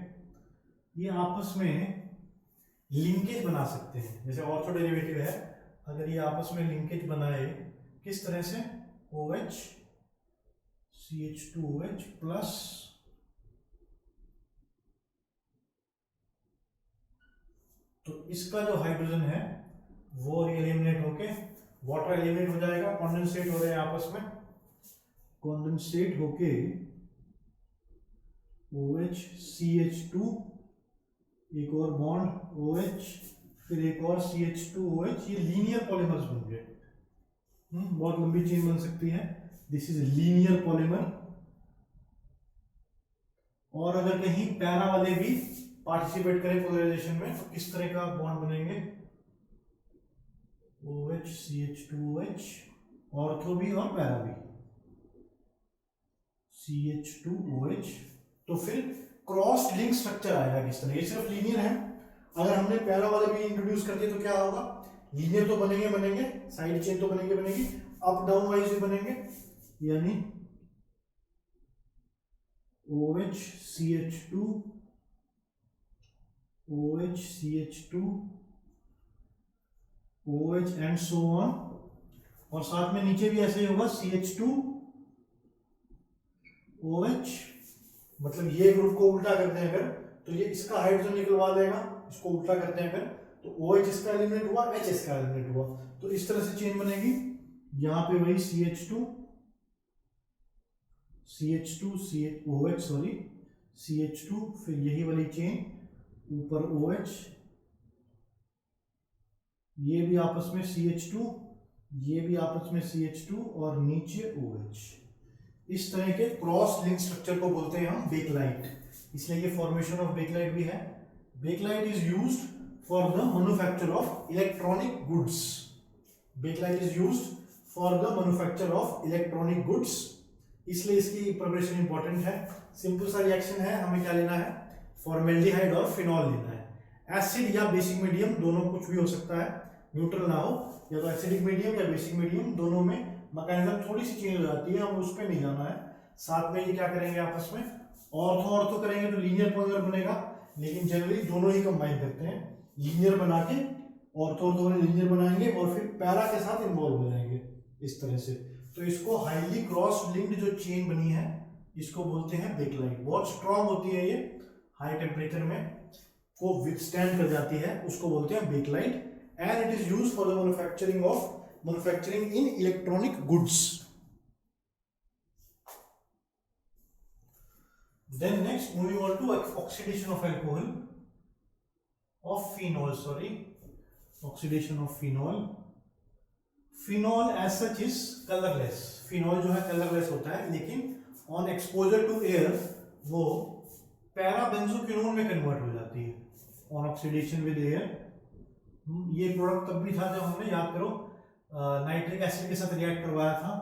ये आपस में लिंकेज बना सकते हैं, जैसे ऑर्थो डेरिवेटिव है, अगर ये आपस में लिंकेज बनाए किस तरह से, OH CH2OH प्लस तो इसका जो हाइड्रोजन है वो एलिमिनेट होके वाटर एलिमिनेट हो जाएगा, कॉन्डेंसेट हो रहे हैं आपस में, कॉन्डेंसेट होके OH CH2, एक और बॉन्ड OH, फिर एक और CH2OH, ये लीनियर पॉलीमर्स बन गए। बहुत लंबी चेन बन सकती है, दिस इज लीनियर पॉलीमर। और अगर कहीं पैरा वाले भी पार्टिसिपेट करें पोलराइजेशन में तो किस तरह का बॉन्ड बनेंगे, OH CH2OH, ऑर्थो भी और पैरा भी CH2OH। तो फिर क्रॉस लिंक स्ट्रक्चर आएगा किस तरह, ये सिर्फ लीनियर है। अगर हमने पैरा वाले भी इंट्रोड्यूस कर दिए तो क्या होगा, लीनियर तो बनेंगे, साइड चेन तो बनेंगे, अप डाउन वाइज भी बनेंगे, यानी OH CH2 OH CH2 OH and so on, और साथ में नीचे भी ऐसे ही होगा CH2 OH। मतलब ये ग्रुप को उल्टा करते हैं अगर तो ये इसका हाइड्रोजन निकलवा देगा, इसको उल्टा करते हैं अगर तो OH इसका एलिमिनेट हुआ, H इसका एलिमिनेट हुआ, तो इस तरह से चेन बनेगी। यहाँ पे वही CH2 OH सॉरी CH2, फिर यही वाली चेन ऊपर OH, ये भी आपस में CH2, ये भी आपस में CH2 और नीचे OH। इस तरह के क्रॉस लिंक स्ट्रक्चर को बोलते हैं हम बेकलाइट, इसलिए ये फॉर्मेशन ऑफ बेकलाइट भी है। Bakelite is used for the manufacture of electronic goods, Bakelite is used for the manufacture of electronic goods, इसलिए इसकी प्रिपरेशन इंपॉर्टेंट है। सिंपल सा रिएक्शन है, हमें क्या लेना है, फॉर्मेल्डिहाइड और फिनॉल लेना है। एसिड या बेसिक मीडियम दोनों कुछ भी हो सकता है, न्यूट्रल ना हो, या तो एसिडिक मीडियम या बेसिक मीडियम, दोनों में मैकेनिज्म थोड़ी सी चेंज हो जाती है, हम उस पर नहीं जाना है। साथ में ये क्या करेंगे आपस में, ऑर्थो करेंगे तो लीनियर पॉलीमर बनेगा, लेकिन जनरली दोनों ही कंबाइन करते हैं, लीनियर बना के ऑर्थो लीनियर बनाएंगे और फिर पैरा के साथ इन्वॉल्व हो जाएंगे इस तरह से। तो इसको हाईली क्रॉस लिंक्ड जो चेन बनी है इसको बोलते हैं बेकलाइट। बहुत स्ट्रांग होती है ये, हाई टेम्परेचर में को विथस्टैंड कर जाती है, उसको बोलते हैं Bakelite. And it is used for the manufacturing in electronic goods. Then next, moving on to oxidation of alcohol, of phenol, sorry, oxidation of phenol. Phenol as such is colorless. Phenol जो है colorless होता है, लेकिन on exposure to air वो पैराबेंजोक्विनोन में convert हो जाती है on oxidation with air। ये प्रोडक्ट तब भी था जब हमने, याद करो, नाइट्रिक एसिड के साथ रिएक्ट करवाया था,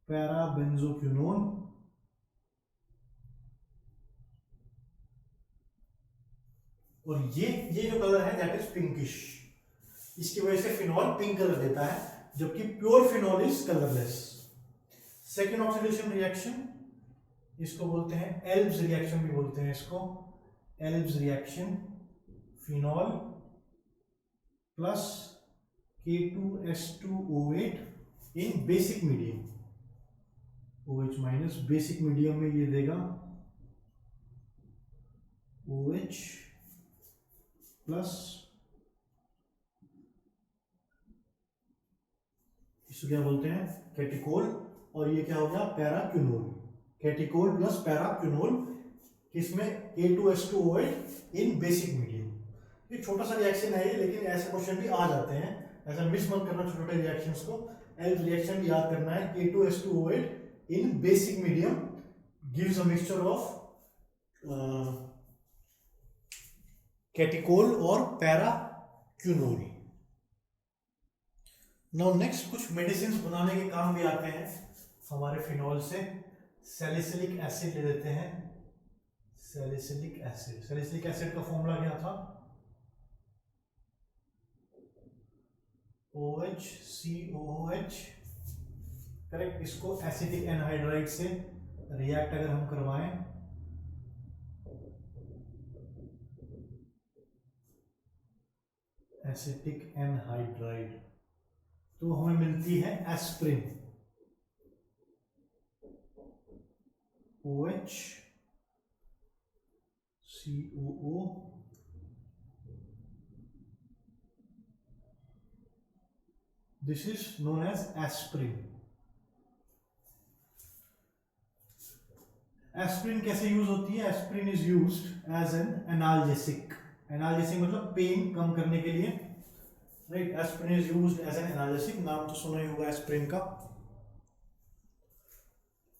पैराबेंजोक्विनोन। और ये जो कलर है दैट इज पिंकिश, इसकी वजह से फिनॉल पिंक कलर देता है, जबकि pure phenol is colourless. Second oxidation reaction, इसको बोलते हैं एल्ब्स रिएक्शन भी बोलते हैं इसको, Elbs reaction. Phenol plus K2S2O8 in basic medium, OH minus, basic medium में ये देगा OH प्लस, इसको क्या बोलते हैं, कैटिकोल। और ये क्या हो गया, पैराक्विनोल। कैटिकोल प्लस पैराक्विनोल, किसमें, K2S2O8 इन बेसिक मीडियम। ये छोटा सा रिएक्शन है ये, लेकिन ऐसे क्वेश्चन भी आ जाते हैं, ऐसा मिस मत करना छोटे छोटे रिएक्शंस को। एल्ब्स रिएक्शन भी याद करना है, K2S2O8 in basic medium gives a mixture of catechol और पैराक्विनोल। नाउ नेक्स्ट, कुछ मेडिसिन बनाने के काम भी आते हैं हमारे फिनॉल से। सैलिसिलिक एसिड ले लेते हैं, सैलिसिलिक एसिड। सैलिसिलिक एसिड का फॉर्मूला क्या था, OHCOOH, करेक्ट। इसको एसिटिक एनहाइड्राइड से रिएक्ट अगर हम करवाएं, एसिटिक एनहाइड्राइड, तो हमें मिलती है aspirin, OHCOO, this is known as aspirin. Aspirin कैसे यूज होती है, aspirin is used as an analgesic. Analgesic मतलब पेन कम करने के लिए, right. Aspirin is used as an analgesic, नाम तो सुना ही होगा एस्प्रिन का।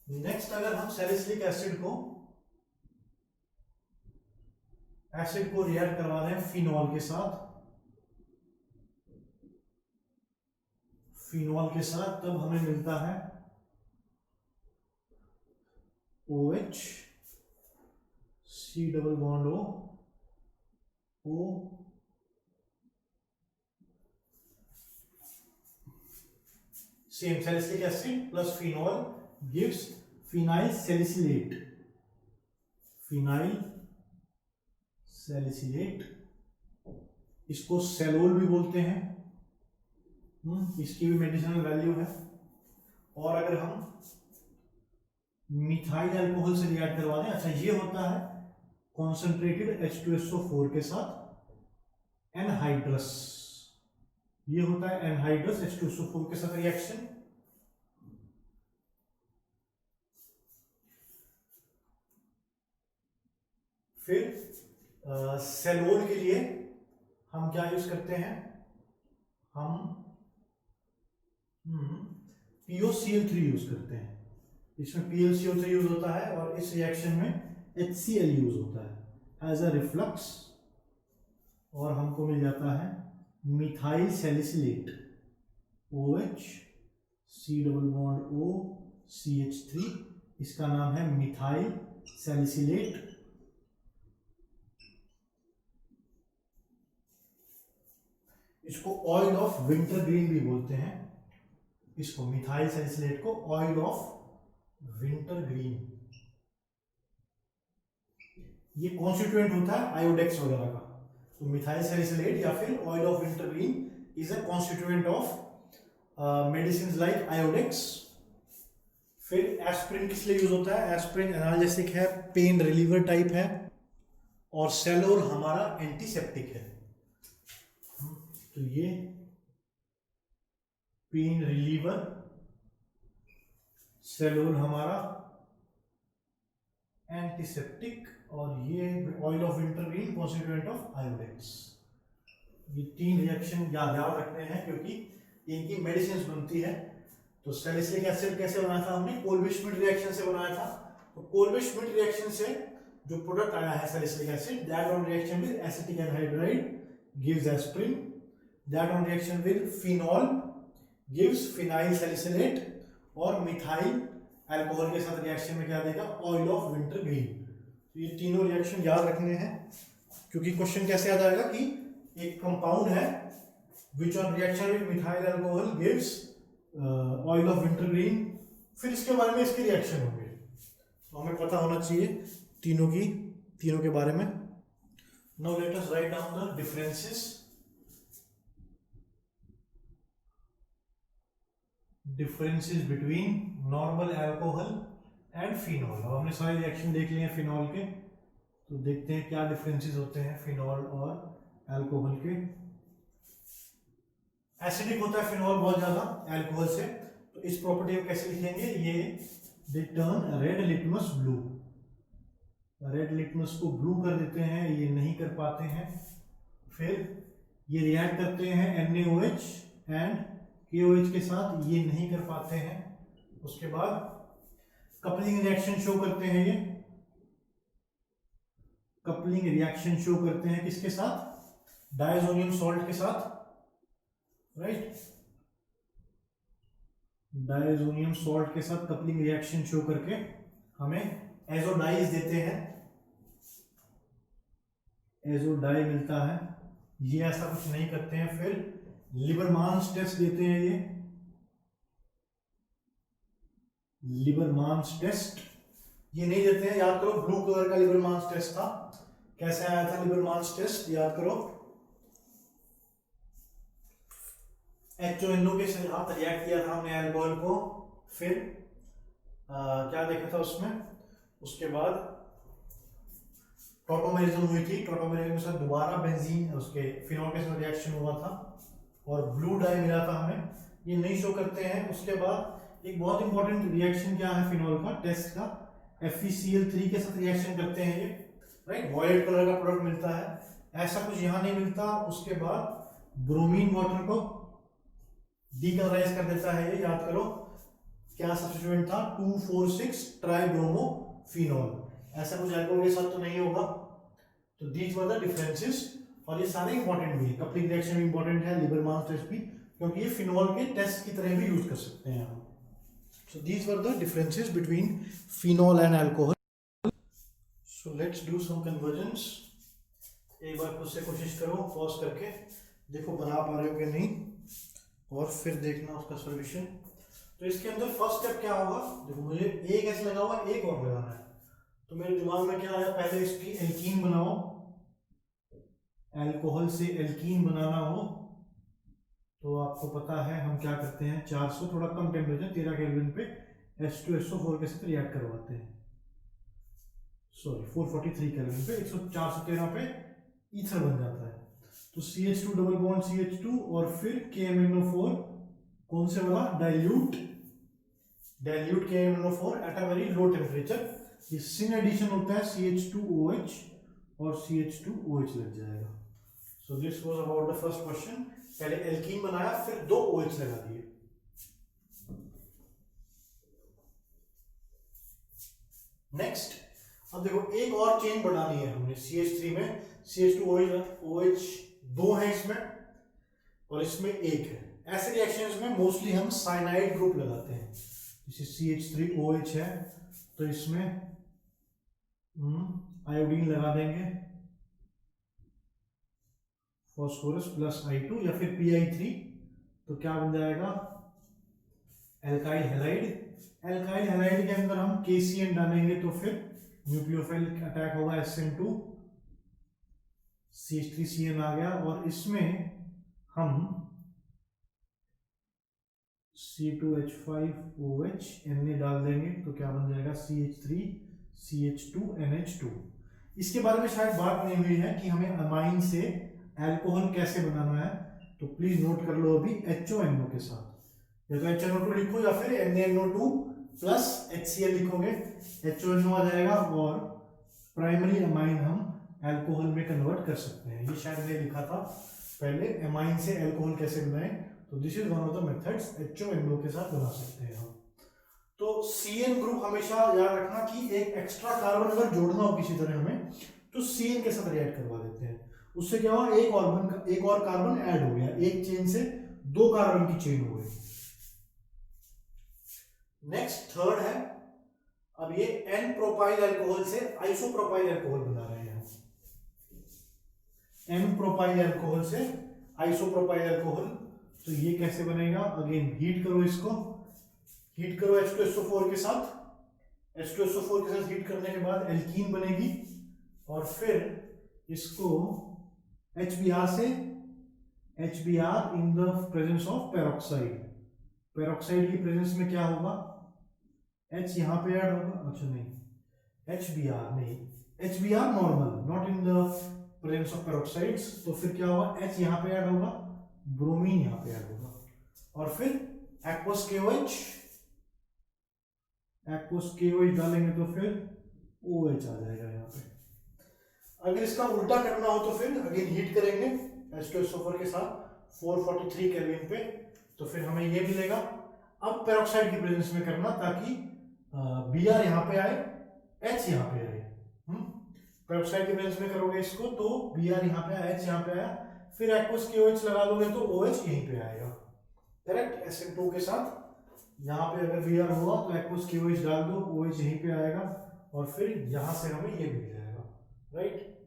नेक्स्ट, अगर हम सैलिसिलिक एसिड को रिएक्ट करवा रहे हैं फिनॉल के साथ, तब हमें मिलता है OH, C double bond O, same salicylic acid plus phenol gives phenyl salicylate. Phenyl salicylate, इसको सेलोल भी बोलते हैं, इसकी भी मेडिसिनल वैल्यू है। और अगर हम मिथाइल अल्कोहल से रिएक्ट करवा दें, अच्छा ये होता है कॉन्सेंट्रेटेड H2SO4 के साथ एनहाइड्रस, ये होता है एनहाइड्रस H2SO4 के साथ रिएक्शन। फिर सेलोल के लिए हम क्या यूज करते हैं, हम POCl3 यूज करते हैं। इसमें PlCO3 यूज होता है और इस रिएक्शन में HCl यूज होता है एज अ रिफ्लक्स, और हमको मिल जाता है methyl salicylate, OH C double bond O CH3, इसका नाम है मिथाइल सैलिसिलेट। इसको ऑयल ऑफ विंटर ग्रीन भी बोलते हैं, इसको मिथाइल सैलिसिलेट को ऑयल ऑफ विंटर ग्रीन। ये कॉन्स्टिट्यूएंट होता है आयोडेक्स वगैरह का, तो मिथाइल सैलिसिलेट या फिर oil of winter green is a constituent of medicine like Iodex. फिर एस्प्रिन किस लिए यूज होता है? एस्प्रिन एनाल्जेसिक है, पेन रिलीवर टाइप है, और सेलोल हमारा एंटीसेप्टिक है। तो ये पेन रिलीवर, सेलोल हमारा एंटीसेप्टिक, और ये oil of wintergreen constituent of Iodex. ये 3 रिएक्शन याद रखने हैं क्योंकि इनकी मेडिसिन बनती है। तो सैलिसिलिक एसिड कैसे बनाया था हमने? कोल्बे श्मिट रिएक्शन से बनाया था। तो कोल्बे श्मिट रिएक्शन से जो प्रोडक्ट आया है salicylic acid, that on reaction with acetic anhydride gives aspirin, that on reaction with phenol gives phenyl salicylate, और मिथाइल अल्कोहल के साथ रिएक्शन में क्या देगा? Oil of wintergreen. तो ये तीनों रिएक्शन याद रखने हैं क्योंकि क्वेश्चन कैसे याद आएगा कि एक कंपाउंड है which on reaction with methyl alcohol gives oil of wintergreen, फिर इसके बारे में इसके रिएक्शन होंगे। तो हमें पता होना चाहिए तीनों के बारे में। Now let us write down the differences between normal alcohol and phenol. अब हमने सारे रिएक्शन देख लिए हैं फिनॉल के, तो देखते हैं क्या डिफरेंसेस होते हैं फिनॉल और अल्कोहल के। एसिडिक होता है फिनॉल बहुत ज्यादा अल्कोहल से, तो इस प्रॉपर्टी को कैसे लिखेंगे? ये they turn red litmus blue, red litmus को ब्लू कर देते हैं, ये नहीं कर पाते हैं। फिर ये रिएक्ट करते हैं NaOH एंड KOH के साथ, ये नहीं कर पाते हैं। उसके बाद कपलिंग रिएक्शन शो करते हैं, ये कपलिंग रिएक्शन शो करते हैं किसके साथ? डायजोनियम सॉल्ट के साथ, राइट? डायजोनियम सॉल्ट के साथ कपलिंग रिएक्शन शो करके हमें एजोडाइज देते हैं, एजोडाई मिलता है। ये ऐसा कुछ नहीं करते हैं। फिर लिबरमांस टेस्ट देते हैं, ये लिबरमांस टेस्ट ये नहीं देते हैं। याद करो ब्लू कलर का लिबरमांस टेस्ट था, कैसे आया था लिबरमांस टेस्ट? याद करो HONO के साथ रिएक्ट किया था हमने अल्कोहल को, फिर क्या देखा था उसमें? उसके बाद टॉटोमेरिज्म हुई थी, टॉटोमेरिज्म के साथ दोबारा बेंजीन उसके फिनॉल के साथ रिएक्शन हुआ था और ब्लू डाई मिला था हमें, ये नहीं शो करते हैं। उसके बाद एक बहुत इंपॉर्टेंट रिएक्शन क्या है फिनॉल का टेस्ट का? FeCl3 के साथ रिएक्शन करते हैं ये, राइट? वॉयलेट कलर का प्रोडक्ट मिलता है, ऐसा कुछ यहाँ नहीं मिलता। उसके बाद ब्रोमीन वाटर को डीकलराइज कर देता है ये, याद करो क्या सब्स्टिट्यूएंट था? 2,4,6 ट्राइब्रोमोफिनॉल। ऐसा कुछ अल्कोहल के साथ तो नहीं होगा। तो दीज वर द डिफरेंसेस, और ये सारे इंपॉर्टेंट भी है। कपलिंग रिएक्शन भी इंपॉर्टेंट है, लिबरमांस टेस्ट भी, क्योंकि ये फिनॉल के टेस्ट की तरह भी यूज कर सकते हैं हम। So these were the differences between phenol and alcohol. So let's do some conversions. एक बार खुद से कोशिश करो पॉज करके, देखो बना पा रहे हो कि नहीं, और फिर देखना उसका सॉल्यूशन। तो इसके अंदर फर्स्ट स्टेप क्या होगा? देखो मुझे एक ऐसे लगा हुआ, एक और लगाना है। तो मेरे दिमाग में क्या आया? पहले इसकी एल्कीन बनाओ, अल्कोहल से एल्कीन बनाना हो तो आपको पता है हम क्या करते हैं? 400 थोड़ा कम टेम्परेचर 13 केल्विन पे H2SO4 के साथ रिएक्ट करवाते हैं, सॉरी 443 केल्विन पे 413 पे ईथर बन जाता है। तो CH2 डबल बॉन्ड CH2 और फिर KMnO4, कौन से वाला? Dilute KMnO4 at a very low temperature. ये सिन एडिशन होता है, CH2OH और CH2OH लग जाएगा। सो this was about the first question. पहले एल्कीन बनाया, फिर 2 OH लगा दिए। नेक्स्ट, अब देखो एक और चेन बनानी है हमने CH3 में। CH2OH 2 है इसमें और इसमें 1 है। ऐसे रिएक्शंस में मोस्टली हम साइनाइड ग्रुप लगाते हैं। जैसे CH3OH है तो इसमें आयोडीन लगा देंगे, फॉस्फोरस प्लस I2 या फिर PI3, तो क्या बन जाएगा? Alkyl halide. एल्काइल हैलाइड के अंदर हम KCN डालेंगे तो फिर न्यूक्लियोफाइल अटैक होगा, SN2 CH3CN आ गया, और इसमें हम C2H5OH Na डाल देंगे तो क्या बन जाएगा CH3CH2NH2। इसके बारे में शायद बात नहीं हुई है कि हमें अमाइन से अल्कोहल कैसे बनाना है, तो प्लीज नोट कर लो अभी HONO के साथ, या तो HNO2 लिखो या फिर NaNO2 प्लस HCl लिखोगे, HONO आ जाएगा और प्राइमरी अमाइन हम अल्कोहल में कन्वर्ट कर सकते हैं। ये शायद मैंने लिखा था पहले, अमाइन से अल्कोहल कैसे बनाएं, तो this is one of the methods HONO के साथ बना सकते हैं हम। तो CN ग्रुप हमेशा याद रखना कि एक एक्स्ट्रा कार्बन अगर जोड़ना हो किसी तरह हमें तो CN के साथ रिएक्ट करवा देते हैं। उससे क्या हुआ, एक और कार्बन ऐड हो गया, एक चेन से 2 कार्बन की चेन हो गई। नेक्स्ट थर्ड है, अब ये N प्रोपाइल अल्कोहल से आइसोप्रोपाइल अल्कोहल बना रहे हैं। N प्रोपाइल अल्कोहल से आइसोप्रोपाइल अल्कोहल, तो ये कैसे बनेगा, अगेन हीट करो इसको, हीट करो H2SO4 के साथ, H2SO4 के साथ हीट करने के बाद एल्कीन बनेगी और फिर इसको HBr से HBr in the presence of peroxide, peroxide की प्रेजेंस में क्या होगा, H यहाँ पे ऐड होगा, अच्छा नहीं HBr नहीं, HBr normal not in the presence of peroxides, तो फिर क्या होगा, H यहाँ पे ऐड होगा, ब्रोमीन यहाँ पे ऐड होगा और फिर एक्वस KOH डालेंगे तो फिर OH आ जाएगा यहाँ पे। अगर इसका उल्टा करना हो तो फिर अगेन हीट करेंगे H2SO4 के साथ 443 केल्विन पे, तो फिर हमें ये मिलेगा। अब पेरोक्साइड की प्रेजेंस में करना ताकि Br यहाँ पे आए, H यहाँ पे आए, पेरोक्साइड की प्रेजेंस में करोगे इसको तो Br यहाँ पे आया, H यहाँ पे आया, फिर एक्वस KOH लगा दोगे तो OH यहीं पे आएगा, करेक्ट। SN2 के साथ यहाँ पे अगर Br हुआ तो एक्वस KOH डाल दो, OH यहीं पे आएगा और फिर यहाँ से हमें ये मिल जाएगा, राइट।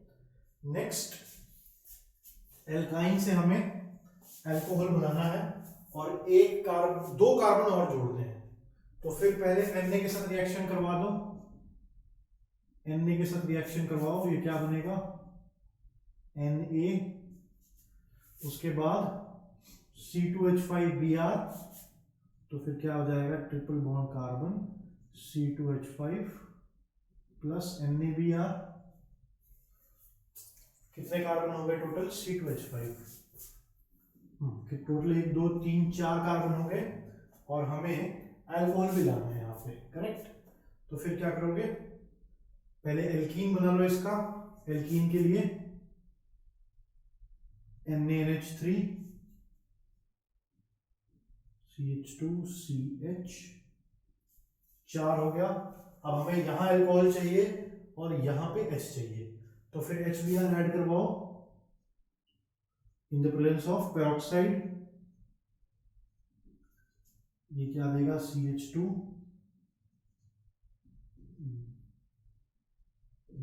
नेक्स्ट एल्काइन से हमें अल्कोहल बनाना है और 2 कार्बन और जोड़ते हैं, तो फिर पहले Na के साथ रिएक्शन करवा दो, Na के साथ रिएक्शन करवाओ, ये क्या बनेगा Na, उसके बाद C2H5Br, तो फिर क्या हो जाएगा triple bond carbon C2H5 plus NaBr, कितने कार्बन हो गए टोटल C2H5, टोटल 1 2 3 4 कार्बन हो गए और हमें अल्कोहल भी लाना है यहाँ पे, करेक्ट। तो फिर क्या करोगे, पहले एल्कीन बना लो इसका, एल्कीन के लिए NaNH3 CH2CH 4 हो गया। अब हमें यहाँ अल्कोहल चाहिए और यहाँ पे H चाहिए, तो फिर HBr ऐड करवाओ इन द प्रेजेंस ऑफ पेरोक्साइड, ये क्या देगा CH2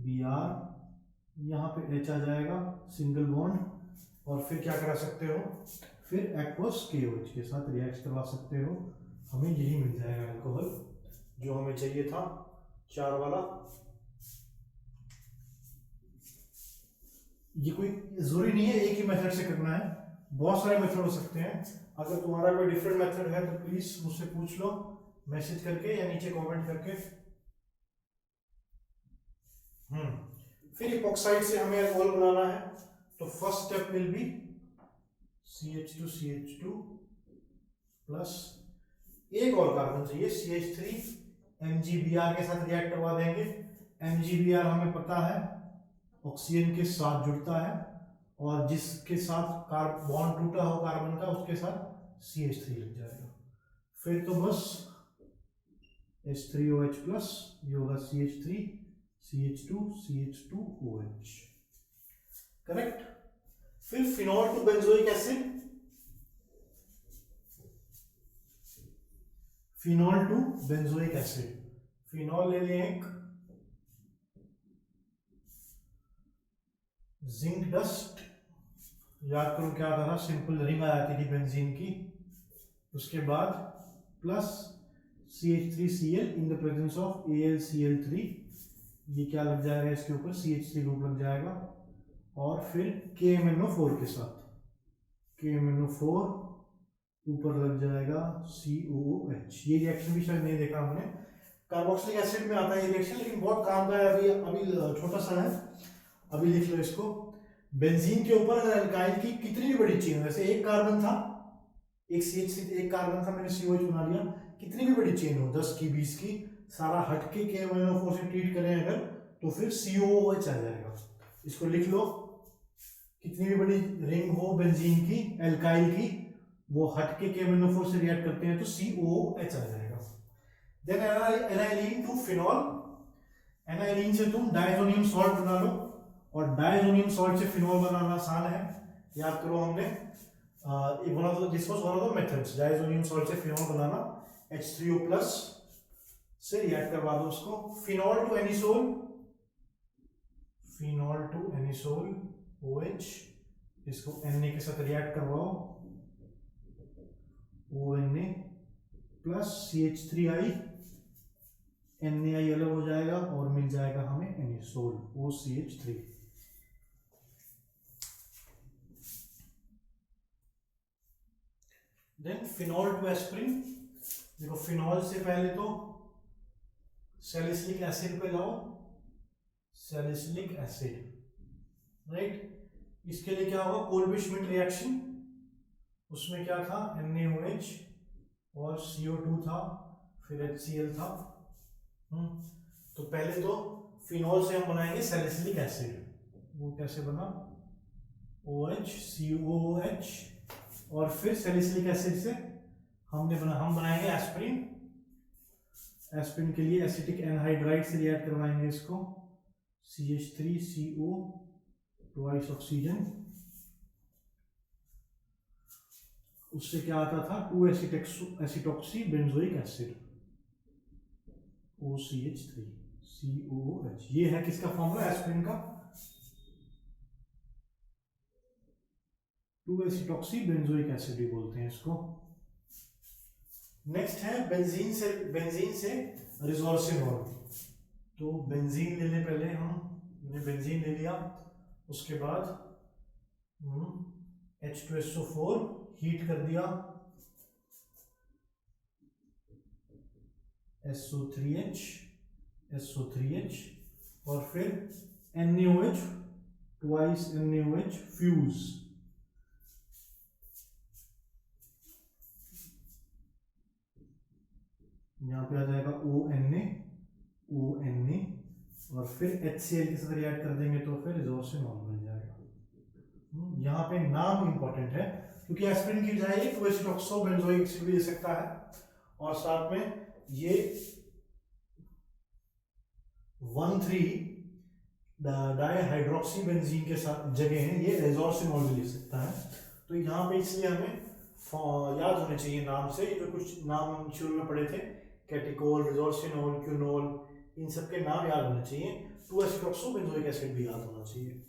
Br, यहाँ पे H आ जाएगा सिंगल बॉन्ड, और फिर क्या करा सकते हो, फिर एक्वस KOH के साथ रिएक्ट करवा सकते हो, हमें यही मिल जाएगा अल्कोहल जो हमें चाहिए था 4 वाला। ये कोई जरूरी नहीं है एक ही मेथड से करना है, बहुत सारे मेथड हो सकते हैं। अगर तुम्हारा कोई डिफरेंट मेथड है तो प्लीज मुझसे पूछ लो मैसेज करके या नीचे कमेंट करके। फिर इपॉक्साइड से हमें अल्कोहल बनाना है, तो first step will be CH2CH2 plus एक और कार्बन चाहिए CH3, MgBr के साथ रिएक्ट करवा देंगे। MgBr हमें पता है ऑक्सीजन के साथ जुड़ता है और जिसके साथ बॉन्ड टूटा हो कार्बन का उसके साथ CH3 लग जाएगा, फिर तो बस H3OH प्लस ये होगा CH3 CH2 CH2OH, करेक्ट। फिर phenol to benzoic acid, phenol to benzoic acid, phenol ले लें एक, जिंक डस्ट, याद करो क्या था, सिंपल रिंग आ जाती थी बेंजीन की, उसके बाद plus CH3Cl in the presence of AlCl3, ये क्या लग जाएगा इसके ऊपर CH3 ग्रुप लग जाएगा, और फिर KMnO4 के साथ KMnO4 ऊपर लग जाएगा COOH। ये रिएक्शन भी शायद नहीं देखा हमने, कार्बोक्सिलिक एसिड में आता है ये रिएक्शन, लेकिन बहुत काम का है। अभी अभी छोटा सा है, अभी लिख लो इसको। बेंजीन के ऊपर अगर अल्काइल की कितनी भी बड़ी चेन, वैसे एक कार्बन था, एक CH एक कार्बन था, मैंने COH बना लिया, कितनी भी बड़ी चेन हो 10 की 20 की, सारा हटके KMnO4 से ट्रीट करें अगर, तो फिर COOH आ जाएगा। इसको लिख लो, कितनी भी बड़ी रिंग हो बेंजीन की एल्काइल की, वो हटके KMnO4 से रिएक्ट करते हैं तो COOH आ जाएगा। Then aniline to phenol, aniline से तुम डायजोनियम सॉल्ट बना लो, और डायजोनियम सॉल्ट से फिनॉल बनाना आसान है, याद करो हमने this was one of the methods, diazonium salt से फिनॉल बनाना, H3O प्लस से रिएक्ट करवा दो उसको। Phenol to anisole, phenol to anisole OH, इसको Na के साथ रिएक्ट करवाओ, ONA प्लस CH3I, NaI अलग हो जाएगा और मिल जाएगा हमें anisole OCH3। Then phenol to aspirin, देखो फिनॉल से पहले तो सैलिसिलिक एसिड पे लाओ, सैलिसिलिक एसिड, राइट। इसके लिए क्या होगा, कोल्बी श्मिट रिएक्शन, उसमें क्या था NaOH और CO2 था, फिर HCl था। तो पहले तो फिनॉल से हम बनाएंगे सैलिसिलिक एसिड, वो कैसे बना, OH COOH, और फिर सैलिसिलिक एसिड से हम बनाएंगे एस्प्रिन। एस्प्रिन के लिए एसिटिक एनहाइड्राइड से रिएक्ट करवाएंगे इसको, CH3CO ट्वाइस ऑक्सीजन, उससे क्या आता था 2-एसिटॉक्सी बेंजोइक एसिड OCH3 COOH। ये है किसका फॉर्मूला, एस्प्रिन का, 2-एसिटॉक्सी बेंजोइक एसिड ही बोलते हैं इसको। नेक्स्ट है बेंजीन से रिजोर्सिनॉल। तो बेंजीन ले ले पहले हम, मैंने बेंजीन ले लिया, उसके बाद H2SO4 हीट कर दिया, SO3H और फिर NaOH, ट्वाइस NaOH फ्यूज, यहाँ पे आ जाएगा ONA और फिर HCl के साथ रिएक्ट कर देंगे तो फिर रिजोर्सिनॉल बन जाएगा। यहाँ पे नाम इंपॉर्टेंट है, क्योंकि एस्प्रिन की बजाय 2-एसिटॉक्सो बेंजोइक एसिड भी दे सकता है, और साथ में ये 1,3 डाइहाइड्रोक्सी बेंजीन के साथ जगह है, ये रिजोर्सिनॉल भी लिख सकता है। तो यहाँ पे इसलिए हमें याद होने चाहिए नाम से, जो कुछ नाम हम शुरू में पढ़े थे, कैटिकोल, रिजोर्सिनॉल, क्यूनोल, इन सब के नाम याद होने चाहिए। 2-एसिटॉक्सो बेंजोइक एसिड भी याद होना चाहिए।